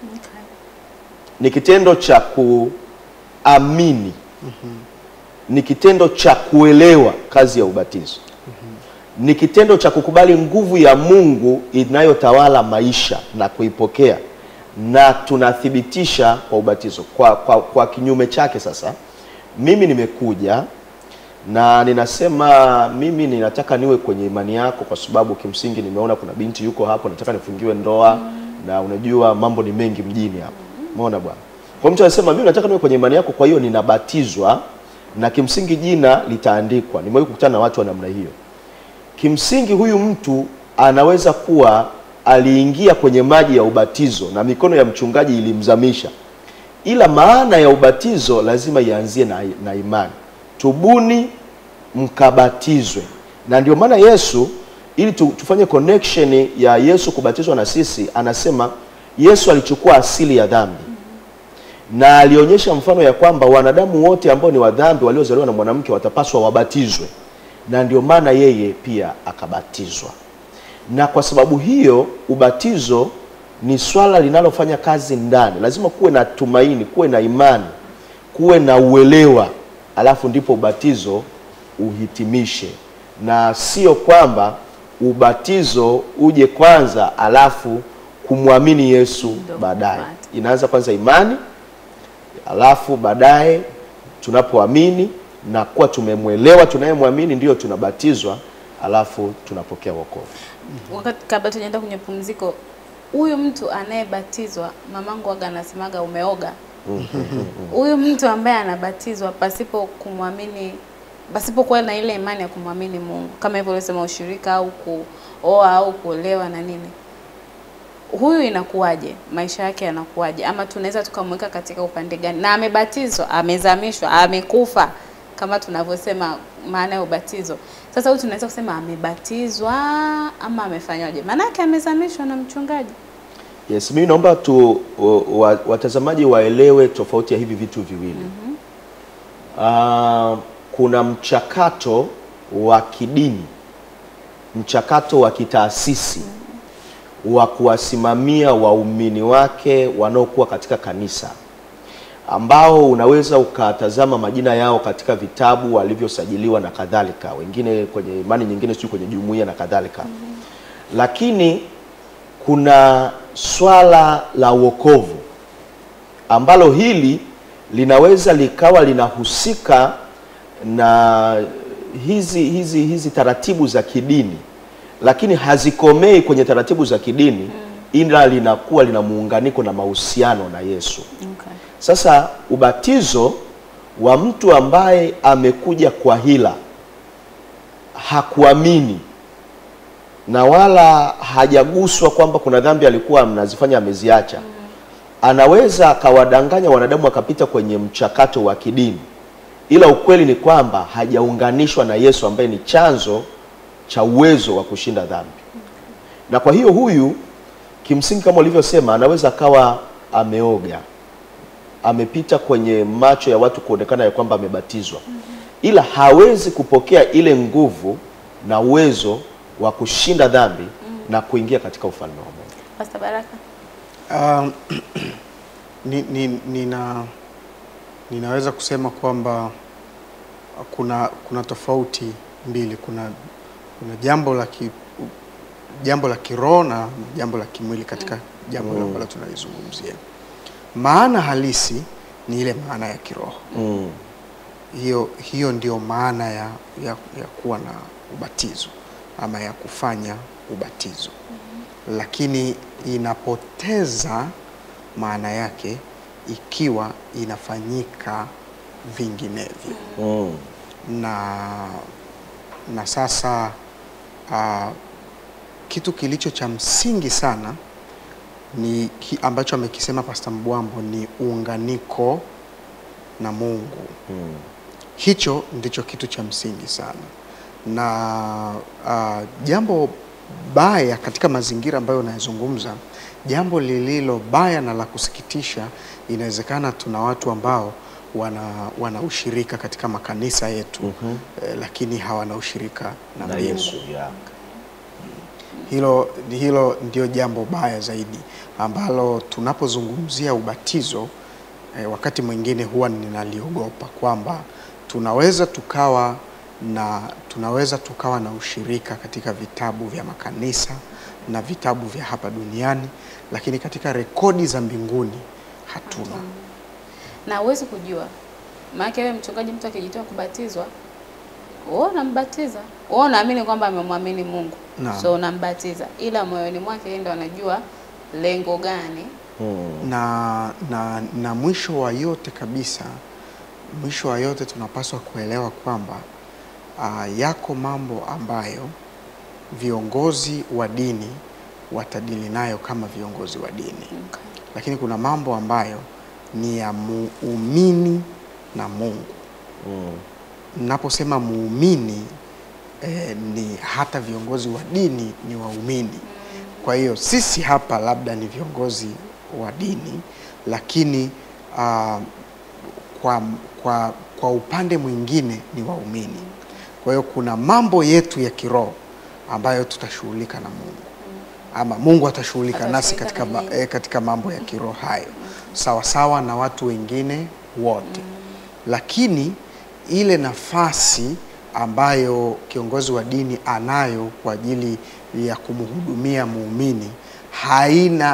Ni kitendo cha kuamini. Ni kitendo cha kuelewa kazi ya ubatizo. Ni kitendo cha kukubali nguvu ya Mungu inayotawala maisha na kuipokea, na tunathibitisha kwa ubatizo. Kwa kinyume chake sasa, mimi nimekuja na ninasema mimi ninataka niwe kwenye imani yako kwa sababu kimsingi nimeona kuna binti yuko hapo nataka nifungiwe ndoa, na unajua mambo ni mengi mjini hapo. Umeona bwana? Kwa mtu anasema mimi nataka niwe kwenye imani yako, kwa hiyo ninabatizwa na kimsingi jina litaandikwa. Nimewahi kukutana na watu wa namna hiyo. Kimsingi huyu mtu anaweza kuwa aliingia kwenye maji ya ubatizo na mikono ya mchungaji ilimzamisha, ila maana ya ubatizo lazima ianzie na imani. Tubuni mkabatizwe. Na ndio maana Yesu, ili tufanye connection ya Yesu kubatizwa na sisi, anasema Yesu alichukua asili ya dhambi na alionyesha mfano ya kwamba wanadamu wote ambao ni wadhambi waliozaliwa na mwanamke watapaswa wabatizwe. Na ndio maana yeye pia akabatizwa. Na kwa sababu hiyo ubatizo ni swala linalofanya kazi ndani. Lazima kuwe na tumaini, kuwe na imani, kuwe na uelewa, alafu ndipo ubatizo uhitimishe, na sio kwamba ubatizo uje kwanza alafu kumwamini Yesu baadaye. Inaanza kwanza imani, alafu baadaye tunapoamini na kuwa tumemwelewa tunayemwamini ndio tunabatizwa, alafu tunapokea wokovu. Wakati kabla tunaenda kwenye pumziko, huyu mtu anayebatizwa, mamangu waga anasemaga umeoga. Huyu mtu ambaye anabatizwa pasipo kumwamini, pasipo kuwa na ile imani ya kumwamini Mungu, kama hivyo ulisema ushirika au kuoa au kuolewa na nini, huyu inakuwaje? Maisha yake yanakuwaje? Ama tunaweza tukamweka katika upande gani? Na amebatizwa, amezamishwa, amekufa kama tunavyosema maana ya ubatizo. Sasa huyu tunaweza kusema amebatizwa ama amefanywaje? Maana yake amezamishwa na mchungaji. Yes, mimi naomba watazamaji waelewe tofauti ya hivi vitu viwili. Kuna mchakato wa kidini, mchakato wa kitaasisi wa kuwasimamia waumini wake wanaokuwa katika kanisa, ambao unaweza ukatazama majina yao katika vitabu walivyosajiliwa na kadhalika, wengine kwenye imani nyingine, sio kwenye jumuiya na kadhalika. Lakini kuna swala la wokovu ambalo hili linaweza likawa linahusika na hizi taratibu za kidini, lakini hazikomei kwenye taratibu za kidini, ila linakuwa lina muunganiko na mahusiano na Yesu. Sasa ubatizo wa mtu ambaye amekuja kwa hila, hakuamini na wala hajaguswa kwamba kuna dhambi alikuwa mnazifanya ameziacha, anaweza akawadanganya wanadamu akapita kwenye mchakato wa kidini, ila ukweli ni kwamba hajaunganishwa na Yesu ambaye ni chanzo cha uwezo wa kushinda dhambi. Na kwa hiyo huyu kimsingi, kama ulivyosema, anaweza akawa ameoga, amepita kwenye macho ya watu kuonekana ya kwamba amebatizwa, ila hawezi kupokea ile nguvu na uwezo wa kushinda dhambi na kuingia katika ufalme wa Mungu. Pastor Baraka. Ninaweza kusema kwamba kuna tofauti mbili. Kuna jambo la kiroho na jambo la kimwili katika jambo ambalo tunalizungumzia. Maana halisi ni ile maana ya kiroho. Hiyo ndio maana ya kuwa na ubatizo ama ya kufanya ubatizo. Lakini inapoteza maana yake ikiwa inafanyika vinginevyo. Na sasa kitu kilicho cha msingi sana ni ambacho amekisema Pastor Mbwambo, ni uunganiko na Mungu. Hicho ndicho kitu cha msingi sana. Na jambo baya katika mazingira ambayo unayozungumza, jambo lililo baya na la kusikitisha, inawezekana tuna watu ambao wana ushirika katika makanisa yetu, lakini hawana ushirika na Yesu. Hilo ndio jambo baya zaidi ambalo tunapozungumzia ubatizo, wakati mwingine huwa ninaliogopa kwamba tunaweza tukawa na ushirika katika vitabu vya makanisa na vitabu vya hapa duniani, lakini katika rekodi za mbinguni hatuna. Na uwezi kujua. Maana wewe mchungaji, mtu akijitoa kubatizwa, wewe unambatiza, wewe unaamini kwamba amemwamini Mungu, so unambatiza, ila moyoni mwake yeye ndo anajua lengo gani. Na mwisho wa yote kabisa, mwisho wa yote tunapaswa kuelewa kwamba yako mambo ambayo viongozi wa dini watadili nayo kama viongozi wa dini. Lakini kuna mambo ambayo ni ya muumini na Mungu. Naposema muumini, ni hata viongozi wa dini ni waumini. Kwa hiyo sisi hapa labda ni viongozi wa dini, lakini kwa upande mwingine ni waumini. Kwa hiyo kuna mambo yetu ya kiroho ambayo tutashughulika na Mungu. ama Mungu atashughulika nasi katika mambo ya kiroho hayo sawa sawa na watu wengine wote. Lakini ile nafasi ambayo kiongozi wa dini anayo kwa ajili ya kumhudumia muumini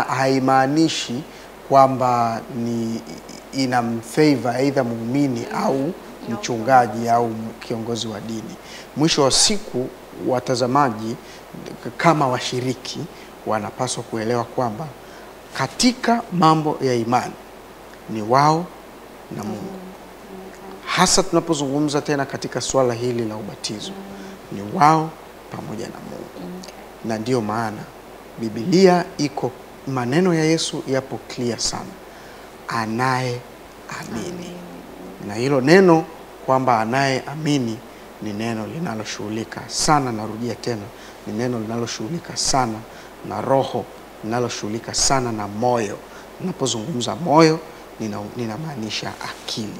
haimaanishi kwamba ni inamfavor either muumini au mchungaji au kiongozi wa dini. Mwisho wa siku, watazamaji kama washiriki wanapaswa kuelewa kwamba katika mambo ya imani ni wao na Mungu. Hasa tunapozungumza tena katika swala hili la ubatizo, ni wao pamoja na Mungu. Na ndio maana Biblia iko, maneno ya Yesu yapo clear sana, anayeamini. Na hilo neno kwamba anayeamini ni neno linaloshughulika sana, narudia tena, ni neno linaloshughulika sana na roho, linaloshughulika sana na moyo. Ninapozungumza moyo, ninamaanisha akili.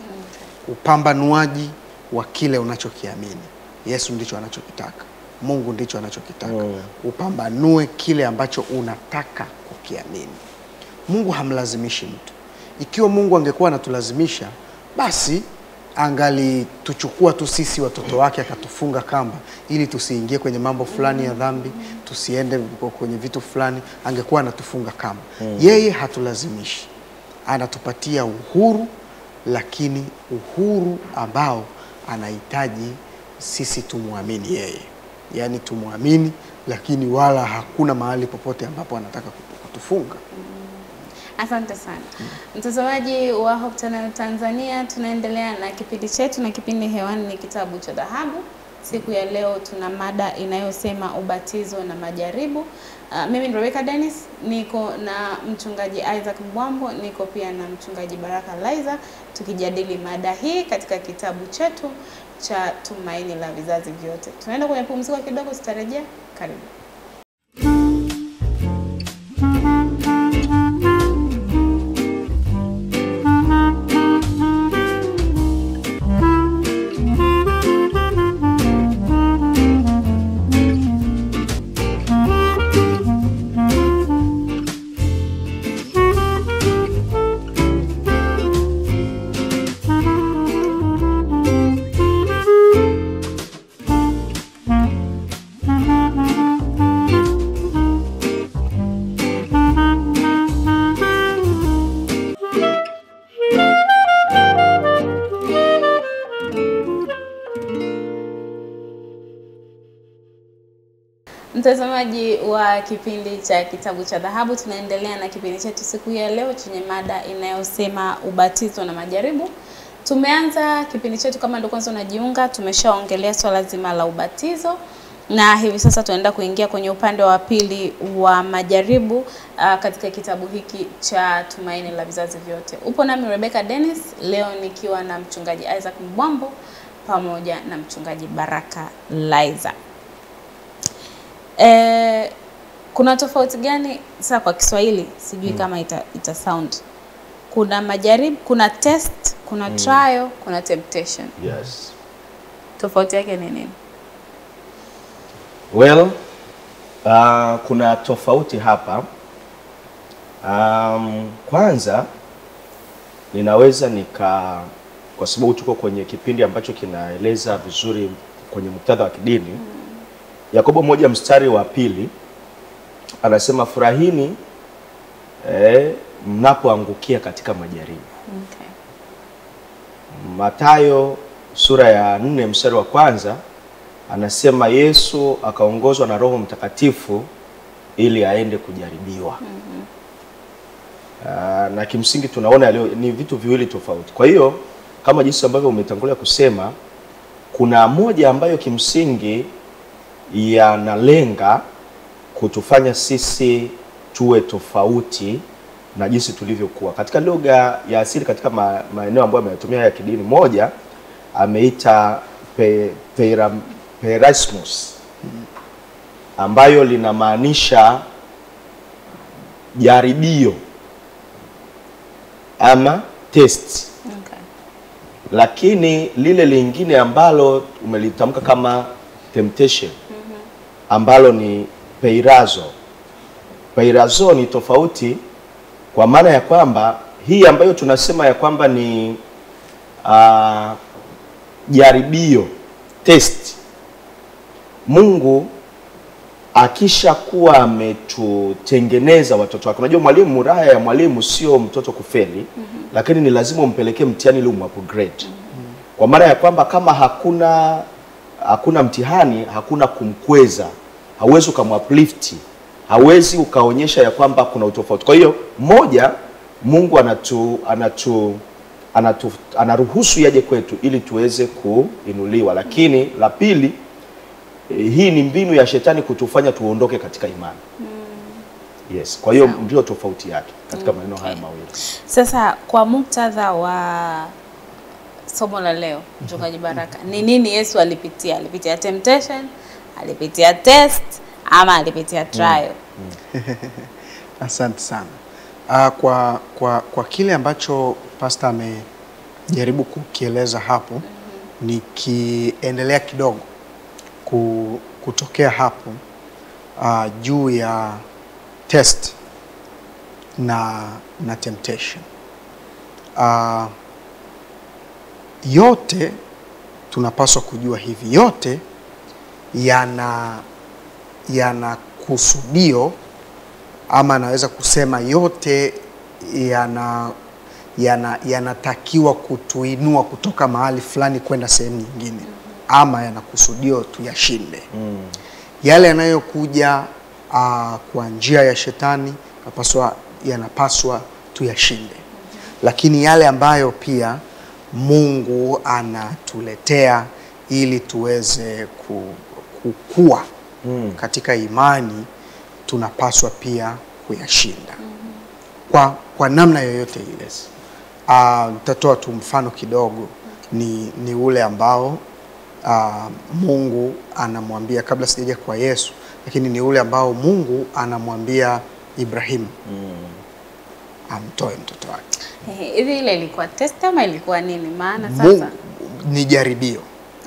Upambanuaji wa kile unachokiamini. Yesu ndicho anachokitaka, Mungu ndicho anachokitaka. Upambanue kile ambacho unataka kukiamini. Mungu hamlazimishi mtu. Ikiwa Mungu angekuwa anatulazimisha, basi angali tuchukua tu sisi watoto wake akatufunga kamba ili tusiingie kwenye mambo fulani ya dhambi, tusiende kwenye vitu fulani, angekuwa anatufunga kamba. Yeye hatulazimishi. Anatupatia uhuru, lakini uhuru ambao anahitaji sisi tumuamini yeye. Yaani tumuamini, lakini wala hakuna mahali popote ambapo anataka kutufunga. Asante sana. Mtazamaji wa Hope Channel Tanzania, tunaendelea na kipindi chetu, na kipindi hewani ni Kitabu cha Dhahabu. Siku ya leo tuna mada inayosema ubatizo na majaribu. Mimi ni Rebecca Dennis, niko na mchungaji Isaac Mbwambo, niko pia na mchungaji Baraka Laiza, tukijadili mada hii katika kitabu chetu cha Tumaini la Vizazi Vyote. Tunaenda kwenye pumziko kidogo, tutarejea. Karibu. Mtazamaji wa kipindi cha Kitabu cha Dhahabu, tunaendelea na kipindi chetu siku ya leo chenye mada inayosema ubatizo na majaribu. Tumeanza kipindi chetu, kama ndio kwanza unajiunga, tumeshaongelea swala zima la ubatizo, na hivi sasa tunaenda kuingia kwenye upande wa pili wa majaribu katika kitabu hiki cha Tumaini la Vizazi Vyote. Upo nami Rebecca Dennis, leo nikiwa na mchungaji Isaac Mbwambo pamoja na mchungaji Baraka Laiza. Kuna tofauti gani sasa kwa Kiswahili? Sijui kama ita sound. Kuna majaribu, kuna test, kuna trial, kuna temptation. Yes. Tofauti yake ni nini? Well, kuna tofauti hapa. Kwanza ninaweza kwa sababu tuko kwenye kipindi ambacho kinaeleza vizuri kwenye muktadha wa kidini. Yakobo 1:2 anasema furahini mnapoangukia katika majaribu. Okay. Mathayo sura ya 4:1 anasema Yesu akaongozwa na Roho Mtakatifu ili aende kujaribiwa. Na kimsingi tunaona leo ni vitu viwili tofauti. Kwa hiyo kama jinsi ambavyo umetangulia kusema, kuna moja ambayo kimsingi yanalenga kutufanya sisi tuwe tofauti na jinsi tulivyokuwa. Katika lugha ya asili, katika maeneo ambayo ametumia ya kidini, moja ameita peirasmus, ambayo linamaanisha jaribio ama test. Okay. Lakini lile lingine ambalo umelitamka kama temptation, ambalo ni peirazo, Peirazo ni tofauti kwa maana ya kwamba hii ambayo tunasema ya kwamba ni jaribio, test. Mungu akisha kuwa ametutengeneza watoto wake. Unajua mwalimu, raha ya mwalimu sio mtoto kufeli, lakini ni lazima umpelekee mtihani ili umupgrade. Kwa maana ya kwamba kama hakuna mtihani, hakuna kumkweza, hauwezi ukamuuplift, hauwezi ukaonyesha ya kwamba kuna utofauti. Kwa hiyo moja, Mungu anaruhusu yaje kwetu ili tuweze kuinuliwa, lakini la pili, hii ni mbinu ya shetani kutufanya tuondoke katika imani. Yes, kwa hiyo ndio tofauti yake katika maneno haya mawili. Sasa kwa muktadha wa somo la leo, Mchungaji Baraka, ni nini Yesu alipitia? Alipitia temptation, alipitia test, ama alipitia trial? Asante sana. Kwa kile ambacho pastor amejaribu kukieleza hapo, nikiendelea kidogo kutokea hapo juu ya test na temptation. Yote tunapaswa kujua hivi, yote yana kusudio, ama naweza kusema yote yanatakiwa kutuinua kutoka mahali fulani kwenda sehemu nyingine, ama yanakusudio tuyashinde. Yale yanayokuja kwa njia ya shetani yanapaswa tuyashinde. Lakini yale ambayo pia Mungu anatuletea ili tuweze kukua katika imani, tunapaswa pia kuyashinda kwa namna yoyote ile. Nitatoa tu mfano kidogo, ni ule ambao Mungu anamwambia, kabla sijaja kwa Yesu, lakini ni ule ambao Mungu anamwambia Ibrahim amtoe mtoto wake. Hivi ile ilikuwa test ama ilikuwa nini? Maana sasa ni jaribio.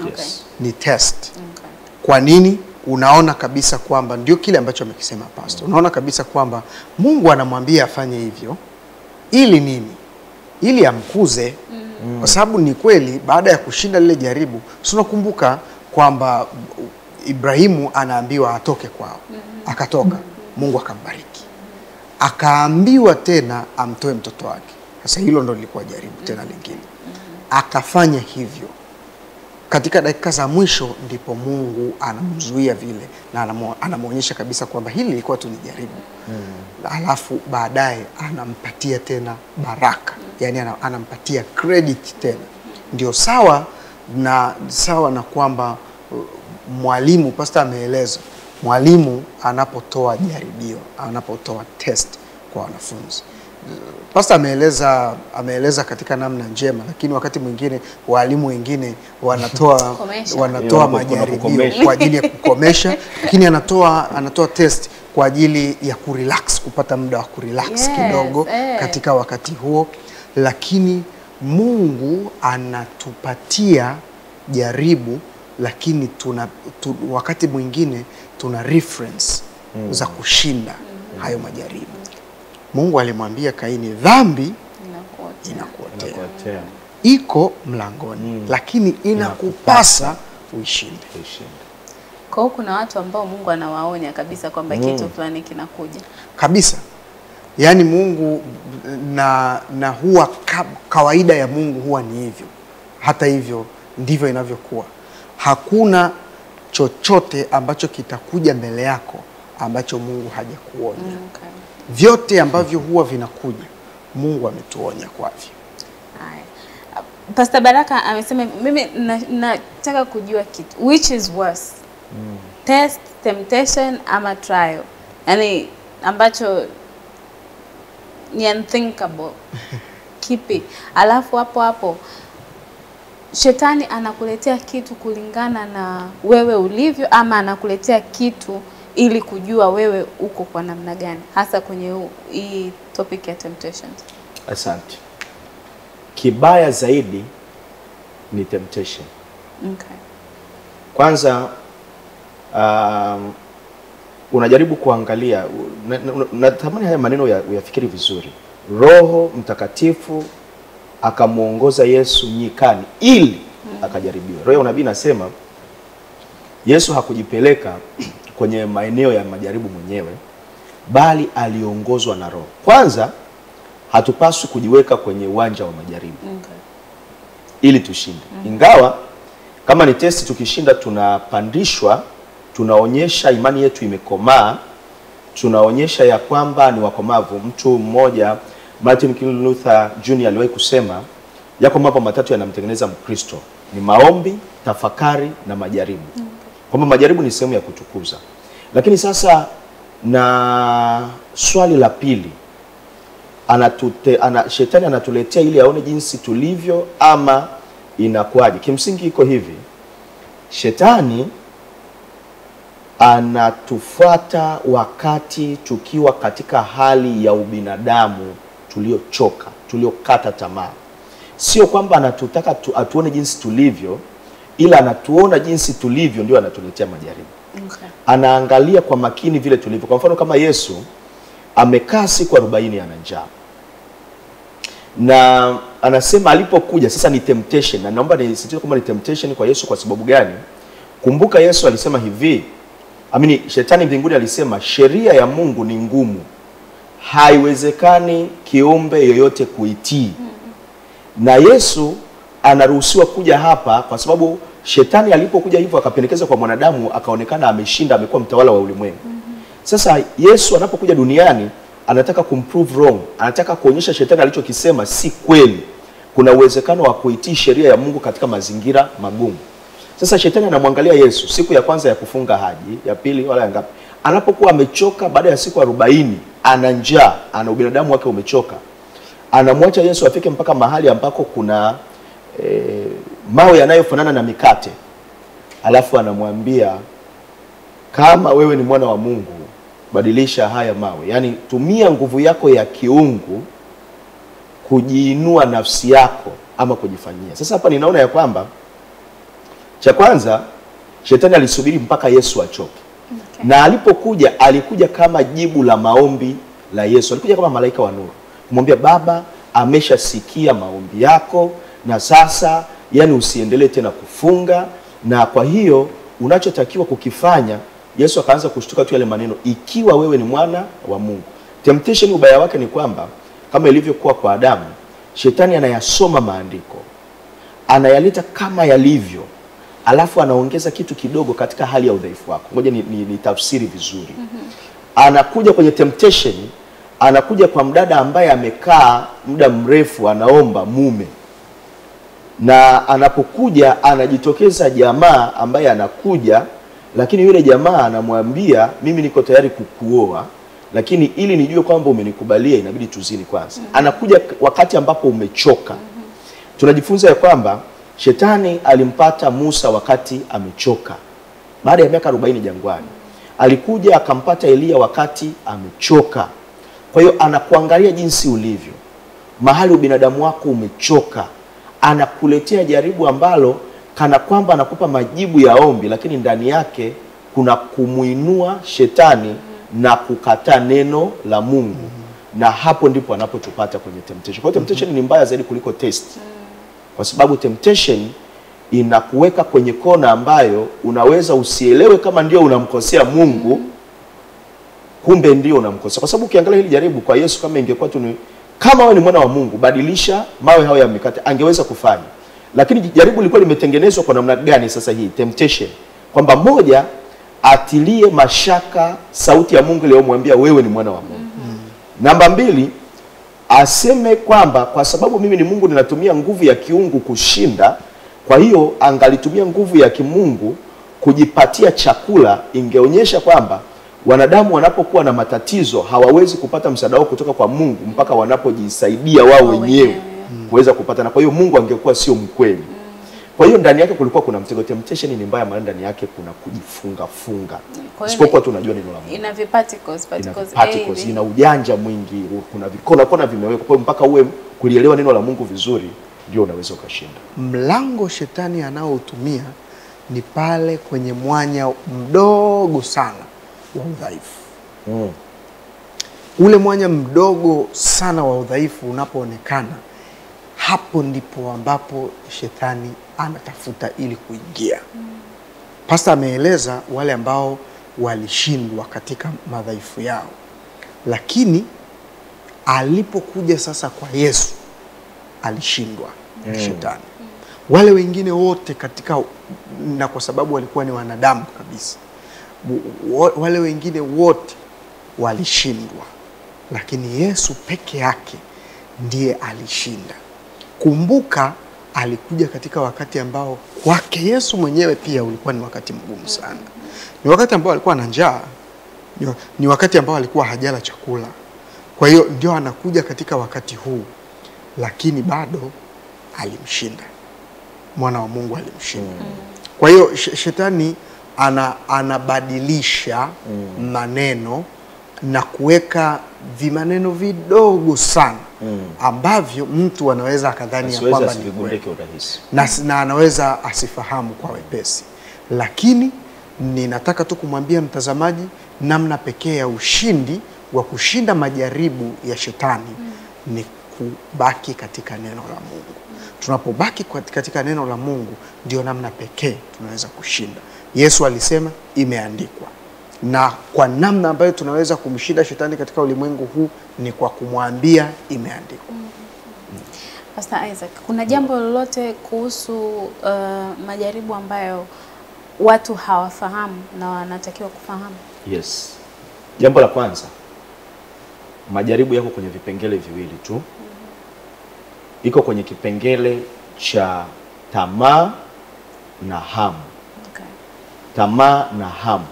Okay. Ni test. Okay. Kwa nini? Unaona kabisa kwamba ndio kile ambacho amekisema pastor. Unaona kabisa kwamba Mungu anamwambia afanye hivyo ili nini? Ili amkuze. Kwa sababu ni kweli baada ya kushinda lile jaribu, tunakumbuka kwamba Ibrahimu anaambiwa atoke kwao. Akatoka. Mungu akambariki. Akaambiwa tena amtoe mtoto wake. Sasa hilo ndo lilikuwa jaribu tena lingine. Akafanya hivyo. Katika dakika za mwisho ndipo Mungu anamzuia vile na anamuonyesha kabisa kwamba hili lilikuwa tu ni jaribu. Alafu baadaye anampatia tena baraka. Yani anampatia credit tena. Ndio sawa na kwamba mwalimu, pastor ameeleza, mwalimu anapotoa jaribio, anapotoa test kwa wanafunzi. Pastor ameeleza katika namna njema, lakini wakati mwingine walimu wengine wanatoa majaribio kwa ajili ya kukomesha, lakini anatoa test kwa ajili ya kurelax, kupata muda wa kurelax kidogo katika wakati huo. Lakini Mungu anatupatia jaribu, lakini wakati mwingine tuna reference za kushinda hayo majaribu. Mungu alimwambia Kaini, dhambi inakuotea. Iko mlangoni, lakini inakupasa uishinde. Kwa hiyo kuna watu ambao Mungu anawaonya kabisa kwamba kitu fulani kinakuja. Kabisa. Yaani Mungu na huwa kawaida ya Mungu huwa ni hivyo. Hata hivyo ndivyo inavyokuwa. Hakuna chochote ambacho kitakuja mbele yako ambacho Mungu hajakuonya. Okay. Vyote ambavyo huwa vinakuja Mungu ametuonya kwavyo. Pastor Baraka amesema, mimi nataka kujua kitu, which is worse? Test, temptation ama trial? Yani ambacho ni unthinkable. Kipi? Alafu hapo shetani anakuletea kitu kulingana na wewe ulivyo, ama anakuletea kitu ili kujua wewe uko kwa namna gani, hasa kwenye hii topic ya temptations? Asante. Kibaya zaidi ni temptation. Okay. Kwanza unajaribu kuangalia, natamani haya maneno uyafikiri vizuri. Roho Mtakatifu akamuongoza Yesu nyikani ili akajaribiwe. Roho ya unabii nasema Yesu hakujipeleka kwenye maeneo ya majaribu mwenyewe, bali aliongozwa na Roho. Kwanza, hatupaswi kujiweka kwenye uwanja wa majaribu ili tushinde. Ingawa kama ni testi, tukishinda tunapandishwa, tunaonyesha imani yetu imekomaa, tunaonyesha ya kwamba ni wakomavu. Mtu mmoja, Martin Luther Jr. aliwahi kusema yako mambo matatu yanamtengeneza Mkristo: ni maombi, tafakari na majaribu. Kwamba majaribu ni sehemu ya kutukuza. Lakini sasa na swali la pili, shetani anatuletea ili aone jinsi tulivyo ama inakuwaje? Kimsingi iko hivi, shetani anatufuata wakati tukiwa katika hali ya ubinadamu tuliochoka, tuliokata tamaa. Sio kwamba anatutaka atuone jinsi tulivyo, ila anatuona jinsi tulivyo ndio anatuletea majaribu. Anaangalia kwa makini vile tulivyo. Kwa mfano kama Yesu amekaa siku 40 ana njaa, na anasema alipokuja, sasa ni temptation, na naomba nisisitize kwamba ni temptation kwa Yesu. Kwa sababu gani? Kumbuka Yesu alisema hivi, shetani mbinguni alisema sheria ya Mungu ni ngumu, haiwezekani kiumbe yoyote kuitii. Na Yesu anaruhusiwa kuja hapa kwa sababu shetani alipokuja hivyo akapendekeza kwa mwanadamu, akaonekana ameshinda, amekuwa mtawala wa ulimwengu. Sasa Yesu anapokuja duniani anataka kumprove wrong, anataka kuonyesha shetani alichokisema si kweli. Kuna uwezekano wa kuitii sheria ya Mungu katika mazingira magumu. Sasa shetani anamwangalia Yesu siku ya kwanza ya kufunga haji, ya pili wala ya ngapi. Anapokuwa amechoka baada ya siku 40, ana njaa, ana ubinadamu wake umechoka. Anamwacha Yesu afike mpaka mahali ambako kuna mawe yanayofanana na mikate. Alafu anamwambia, kama wewe ni mwana wa Mungu, badilisha haya mawe. Yaani tumia nguvu yako ya kiungu kujiinua nafsi yako ama kujifanyia. Sasa hapa ninaona ya kwamba cha kwanza shetani alisubiri mpaka Yesu achoke. Na alipokuja, alikuja kama jibu la maombi la Yesu. Alikuja kama malaika wa nuru kumwambia, Baba ameshasikia maombi yako, na sasa usiendelee tena kufunga, na kwa hiyo unachotakiwa kukifanya. Yesu akaanza kushtuka tu yale maneno, ikiwa wewe ni mwana wa Mungu. Temptation ubaya wake ni kwamba kama ilivyokuwa kwa Adamu, shetani anayasoma maandiko, anayaleta kama yalivyo, alafu anaongeza kitu kidogo katika hali ya udhaifu wako. Ngoja ni tafsiri vizuri. Anakuja kwenye temptation, anakuja kwa mdada ambaye amekaa muda mrefu anaomba mume, na anapokuja anajitokeza jamaa ambaye anakuja, lakini yule jamaa anamwambia, mimi niko tayari kukuoa, lakini ili nijue kwamba umenikubalia inabidi tuzini kwanza. Anakuja wakati ambapo umechoka. Tunajifunza ya kwamba shetani alimpata Musa wakati amechoka, baada ya miaka 40 jangwani. Alikuja akampata Elia wakati amechoka. Kwa hiyo anakuangalia jinsi ulivyo, mahali ubinadamu wako umechoka, anakuletea jaribu ambalo kana kwamba anakupa majibu ya ombi, lakini ndani yake kuna kumuinua shetani na kukataa neno la Mungu. Na hapo ndipo anapotupata kwenye temptation. Kwa hiyo temptation ni mbaya zaidi kuliko test. Kwa sababu temptation inakuweka kwenye kona ambayo unaweza usielewe kama ndio unamkosea Mungu, kumbe ndio unamkosea. Kwa sababu ukiangalia hili jaribu kwa Yesu, kama ingekuwa tu kama wewe ni mwana wa Mungu, badilisha mawe hayo ya mikate, angeweza kufanya. Lakini jaribu lilikuwa limetengenezwa kwa namna gani sasa hii temptation? Kwamba moja, atilie mashaka sauti ya Mungu iliyomwambia wewe ni mwana wa Mungu. Namba 2, aseme kwamba kwa sababu mimi ni Mungu ninatumia nguvu ya kiungu kushinda, kwa hiyo angalitumia nguvu ya kimungu kujipatia chakula. Ingeonyesha kwamba wanadamu wanapokuwa na matatizo hawawezi kupata msaada wao kutoka kwa Mungu mpaka wanapojisaidia wao wenyewe kuweza kupata, na kwa hiyo Mungu angekuwa sio mkweli. Kwa hiyo ndani yake kulikuwa kuna mtego. Temptation ni mbaya, maana ndani yake kuna kujifunga funga. Isipokuwa tunajua neno la Mungu. Ina viparticles, ina ujanja mwingi, kuna vikona vimewekwa. Kwa hiyo mpaka uwe kulielewa neno la Mungu vizuri ndio unaweza ukashinda. Mlango shetani anaotumia ni pale kwenye mwanya mdogo sana wa udhaifu. ule mwanya mdogo sana wa udhaifu unapoonekana, hapo ndipo ambapo shetani anatafuta ili kuingia. Pastor ameeleza wale ambao walishindwa katika madhaifu yao, lakini alipokuja sasa kwa Yesu alishindwa shetani. Wale wengine wote katika, na kwa sababu walikuwa ni wanadamu kabisa, wale wengine wote walishindwa, lakini Yesu peke yake ndiye alishinda. Kumbuka alikuja katika wakati ambao kwake Yesu mwenyewe pia ulikuwa ni wakati mgumu sana. Ni wakati ambao alikuwa na njaa, ni wakati ambao alikuwa hajala chakula. Kwa hiyo ndio anakuja katika wakati huu, lakini bado alimshinda. Mwana wa Mungu alimshinda. Kwa hiyo shetani anabadilisha maneno na kuweka vimaneno vidogo sana ambavyo mtu anaweza akadhani ya kwamba ni kweli, na anaweza asifahamu kwa wepesi. Lakini ninataka tu kumwambia mtazamaji namna pekee ya ushindi wa kushinda majaribu ya shetani ni kubaki katika neno la Mungu. Tunapobaki katika neno la Mungu ndio namna pekee tunaweza kushinda. Yesu alisema imeandikwa. Na kwa namna ambayo tunaweza kumshinda shetani katika ulimwengu huu ni kwa kumwambia imeandikwa. Pastor Isaac, kuna jambo lolote kuhusu majaribu ambayo watu hawafahamu na wanatakiwa kufahamu? Yes. Jambo la kwanza, majaribu yako kwenye vipengele viwili tu. Iko kwenye kipengele cha tamaa na hamu. Okay. Tamaa na hamu.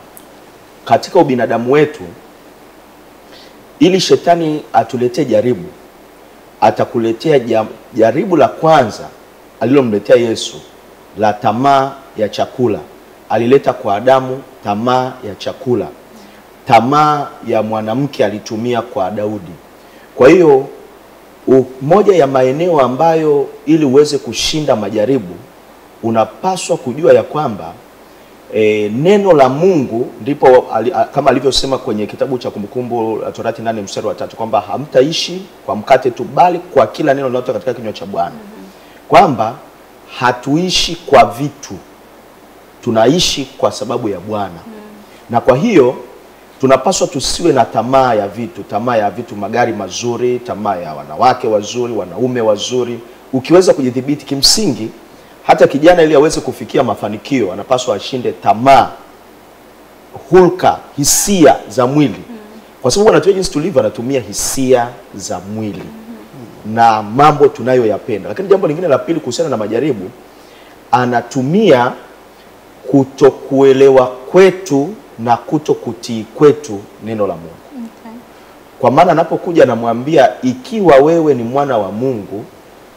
Katika ubinadamu wetu, ili shetani atuletee jaribu, atakuletea jaribu la kwanza alilomletea Yesu, la tamaa ya chakula. Alileta kwa Adamu tamaa ya chakula. Tamaa ya mwanamke alitumia kwa Daudi. Kwa hiyo moja ya maeneo ambayo ili uweze kushinda majaribu unapaswa kujua ya kwamba neno la Mungu ndipo kama alivyosema kwenye kitabu cha Kumbukumbu la Torati 8 mstari wa 3 kwamba hamtaishi kwa mkate tu bali kwa kila neno linalotoka katika kinywa cha Bwana. Kwamba hatuishi kwa vitu, tunaishi kwa sababu ya Bwana. Na kwa hiyo tunapaswa tusiwe na tamaa ya vitu, tamaa ya vitu, magari mazuri, tamaa ya wanawake wazuri, wanaume wazuri. Ukiweza kujidhibiti kimsingi, hata kijana ili aweze kufikia mafanikio anapaswa ashinde tamaa, hulka, hisia za mwili. Kwa sababu anajua jinsi tulivyo, anatumia hisia za mwili na mambo tunayoyapenda. Lakini jambo lingine la pili kuhusiana na majaribu, anatumia kutokuelewa kwetu na kutokutii kwetu neno la Mungu. Okay. Kwa maana anapokuja anamwambia ikiwa wewe ni mwana wa Mungu,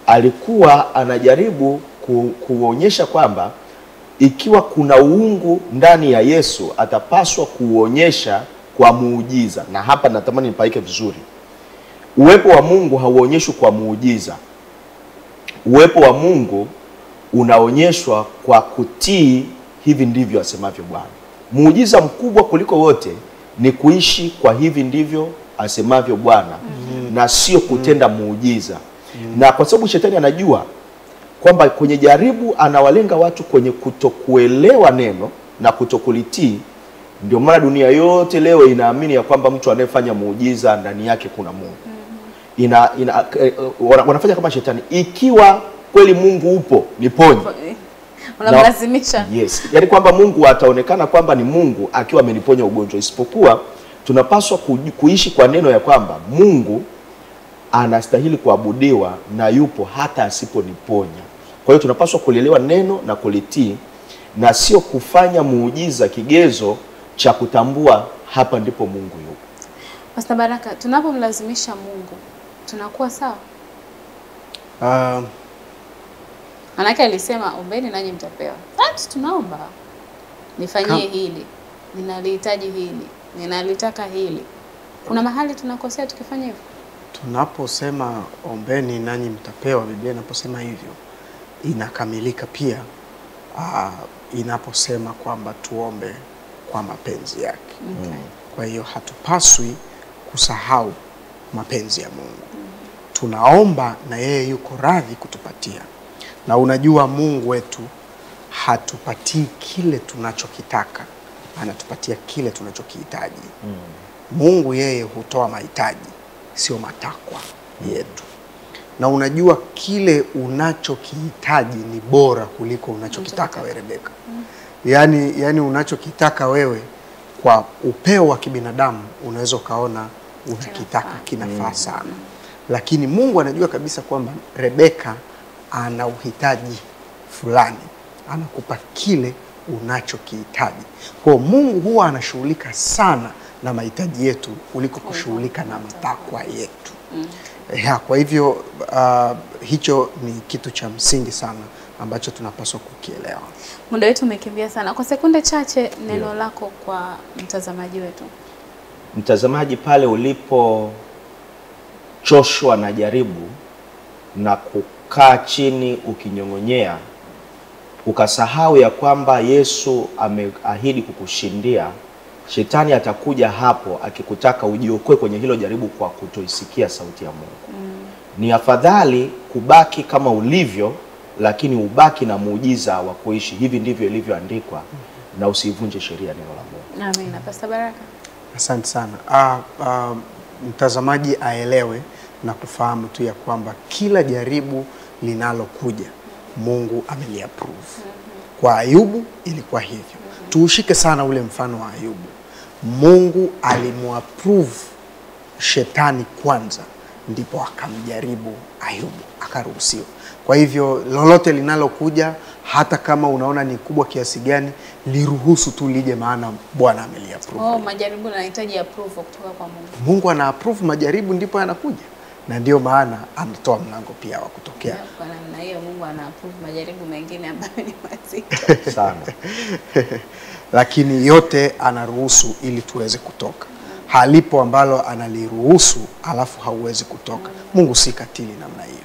alikuwa anajaribu kuonyesha kwamba ikiwa kuna uungu ndani ya Yesu atapaswa kuonyesha kwa muujiza. Na hapa natamani nipaike vizuri. Uwepo wa Mungu hauonyeshwi kwa muujiza. Uwepo wa Mungu unaonyeshwa kwa kutii, hivi ndivyo asemavyo Bwana. Muujiza mkubwa kuliko wote ni kuishi kwa hivi ndivyo asemavyo Bwana, na sio kutenda muujiza. Na kwa sababu shetani anajua kwamba kwenye jaribu anawalenga watu kwenye kutokuelewa neno na kutokulitii, ndio maana dunia yote leo inaamini ya kwamba mtu anayefanya muujiza ndani yake kuna Mungu. Wanafanya kama shetani, ikiwa kweli Mungu upo niponye. Unamlazimisha. Yes. Yaani kwamba Mungu ataonekana kwamba ni Mungu akiwa ameniponya ugonjwa. Isipokuwa tunapaswa kuishi kwa neno ya kwamba Mungu anastahili kuabudiwa na yupo hata asiponiponya. Kwa hiyo tunapaswa kulielewa neno na kulitii, na sio kufanya muujiza kigezo cha kutambua hapa ndipo Mungu yupo. Pastor Baraka, tunapomlazimisha Mungu tunakuwa sawa? Manake alisema ombeni nanyi mtapewa. Tunaomba. Nifanyie hili. Ninalihitaji hili. Ninalitaka hili. Kuna mahali tunakosea tukifanya hivyo? Tunaposema ombeni nanyi mtapewa, Biblia inaposema hivyo inakamilika pia inaposema kwamba tuombe kwa mapenzi yake. Okay. Kwa hiyo hatupaswi kusahau mapenzi ya Mungu. Tunaomba na yeye yuko radhi kutupatia. Na unajua Mungu wetu hatupatii kile tunachokitaka, anatupatia kile tunachokihitaji. Mungu yeye hutoa mahitaji, sio matakwa yetu. Na unajua kile unachokihitaji ni bora kuliko unachokitaka wewe Rebeka. Yani unachokitaka wewe kwa upeo wa kibinadamu unaweza ukaona unakitaka kinafaa sana. Lakini Mungu anajua kabisa kwamba Rebeka ana uhitaji fulani, anakupa kile unachokihitaji. Kwa Mungu huwa anashughulika sana na mahitaji yetu kuliko kushughulika na matakwa yetu. Kwa hivyo hicho ni kitu cha msingi sana ambacho tunapaswa kukielewa. Muda wetu umekimbia sana. Kwa sekunde chache neno lako kwa mtazamaji wetu. Mtazamaji, pale ulipo choshwa na jaribu na kukaa chini ukinyong'onyea, ukasahau ya kwamba Yesu ameahidi kukushindia, Shetani atakuja hapo akikutaka ujiokoe kwenye hilo jaribu kwa kutoisikia sauti ya Mungu. Ni afadhali kubaki kama ulivyo, lakini ubaki na muujiza wa kuishi. Hivi ndivyo ilivyoandikwa, na usivunje sheria neno la Mungu. Amina. Pastor Baraka. Asante sana. Mtazamaji aelewe na kufahamu tu ya kwamba kila jaribu linalokuja Mungu ameliapprove. Kwa Ayubu ilikuwa hivyo. Tuushike sana ule mfano wa Ayubu. Mungu alimuapprove Shetani kwanza, ndipo akamjaribu Ayubu, akaruhusiwa. Kwa hivyo lolote linalokuja, hata kama unaona ni kubwa kiasi gani, liruhusu tu lije, maana Bwana ameliapprove. Majaribu yanahitaji approval kutoka kwa Mungu. Mungu ana approve majaribu, ndipo yanakuja. Na ndio maana ametoa mlango pia wa kutokea. Kwa namna hiyo Mungu ana approve majaribu mengine ambayo ni mazito sana. Lakini yote anaruhusu ili tuweze kutoka. Halipo ambalo analiruhusu alafu hauwezi kutoka. Mungu si katili namna hiyo.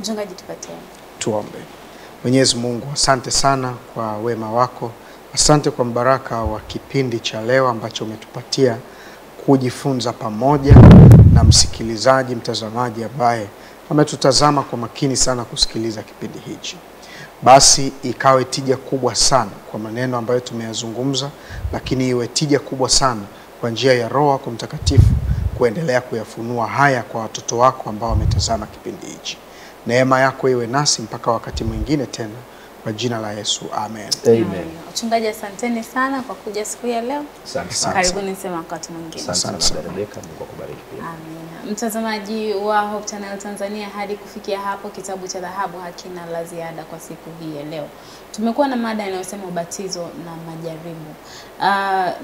Mchungaji, tupatie. Tuombe. Mwenyezi Mungu, asante sana kwa wema wako. Asante kwa mbaraka wa kipindi cha leo ambacho umetupatia kujifunza pamoja na msikilizaji, mtazamaji ambaye ametutazama kwa makini sana kusikiliza kipindi hichi. Basi ikawe tija kubwa sana kwa maneno ambayo tumeyazungumza, lakini iwe tija kubwa sana kwa njia ya Roho wako Mtakatifu kuendelea kuyafunua haya kwa watoto wako ambao wametazama kipindi hichi. Neema yako iwe nasi mpaka wakati mwingine tena, kwa jina la Yesu, amen. Amen. Wachungaji, asanteni sana kwa kuja siku ya leo. Asante sana. Karibuni sema wakati mwingine. Asante sana Rebeka, Mungu akubariki pia. Amina. Mtazamaji wa Hope Channel Tanzania, hadi kufikia hapo kitabu cha dhahabu hakina la ziada kwa siku hii ya leo. Tumekuwa na mada inayosema ubatizo na majaribu.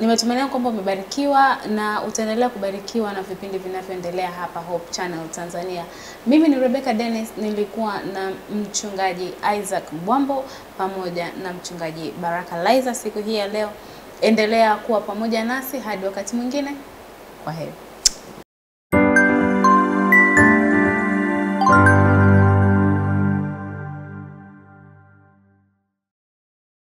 Nimetumaini kwamba umebarikiwa na utaendelea kubarikiwa na vipindi vinavyoendelea hapa Hope Channel Tanzania. Mimi ni Rebecca Dennis, nilikuwa na mchungaji Isaac Mbwambo pamoja na mchungaji Baraka Laiza siku hii ya leo. Endelea kuwa pamoja nasi hadi wakati mwingine. Kwaheri.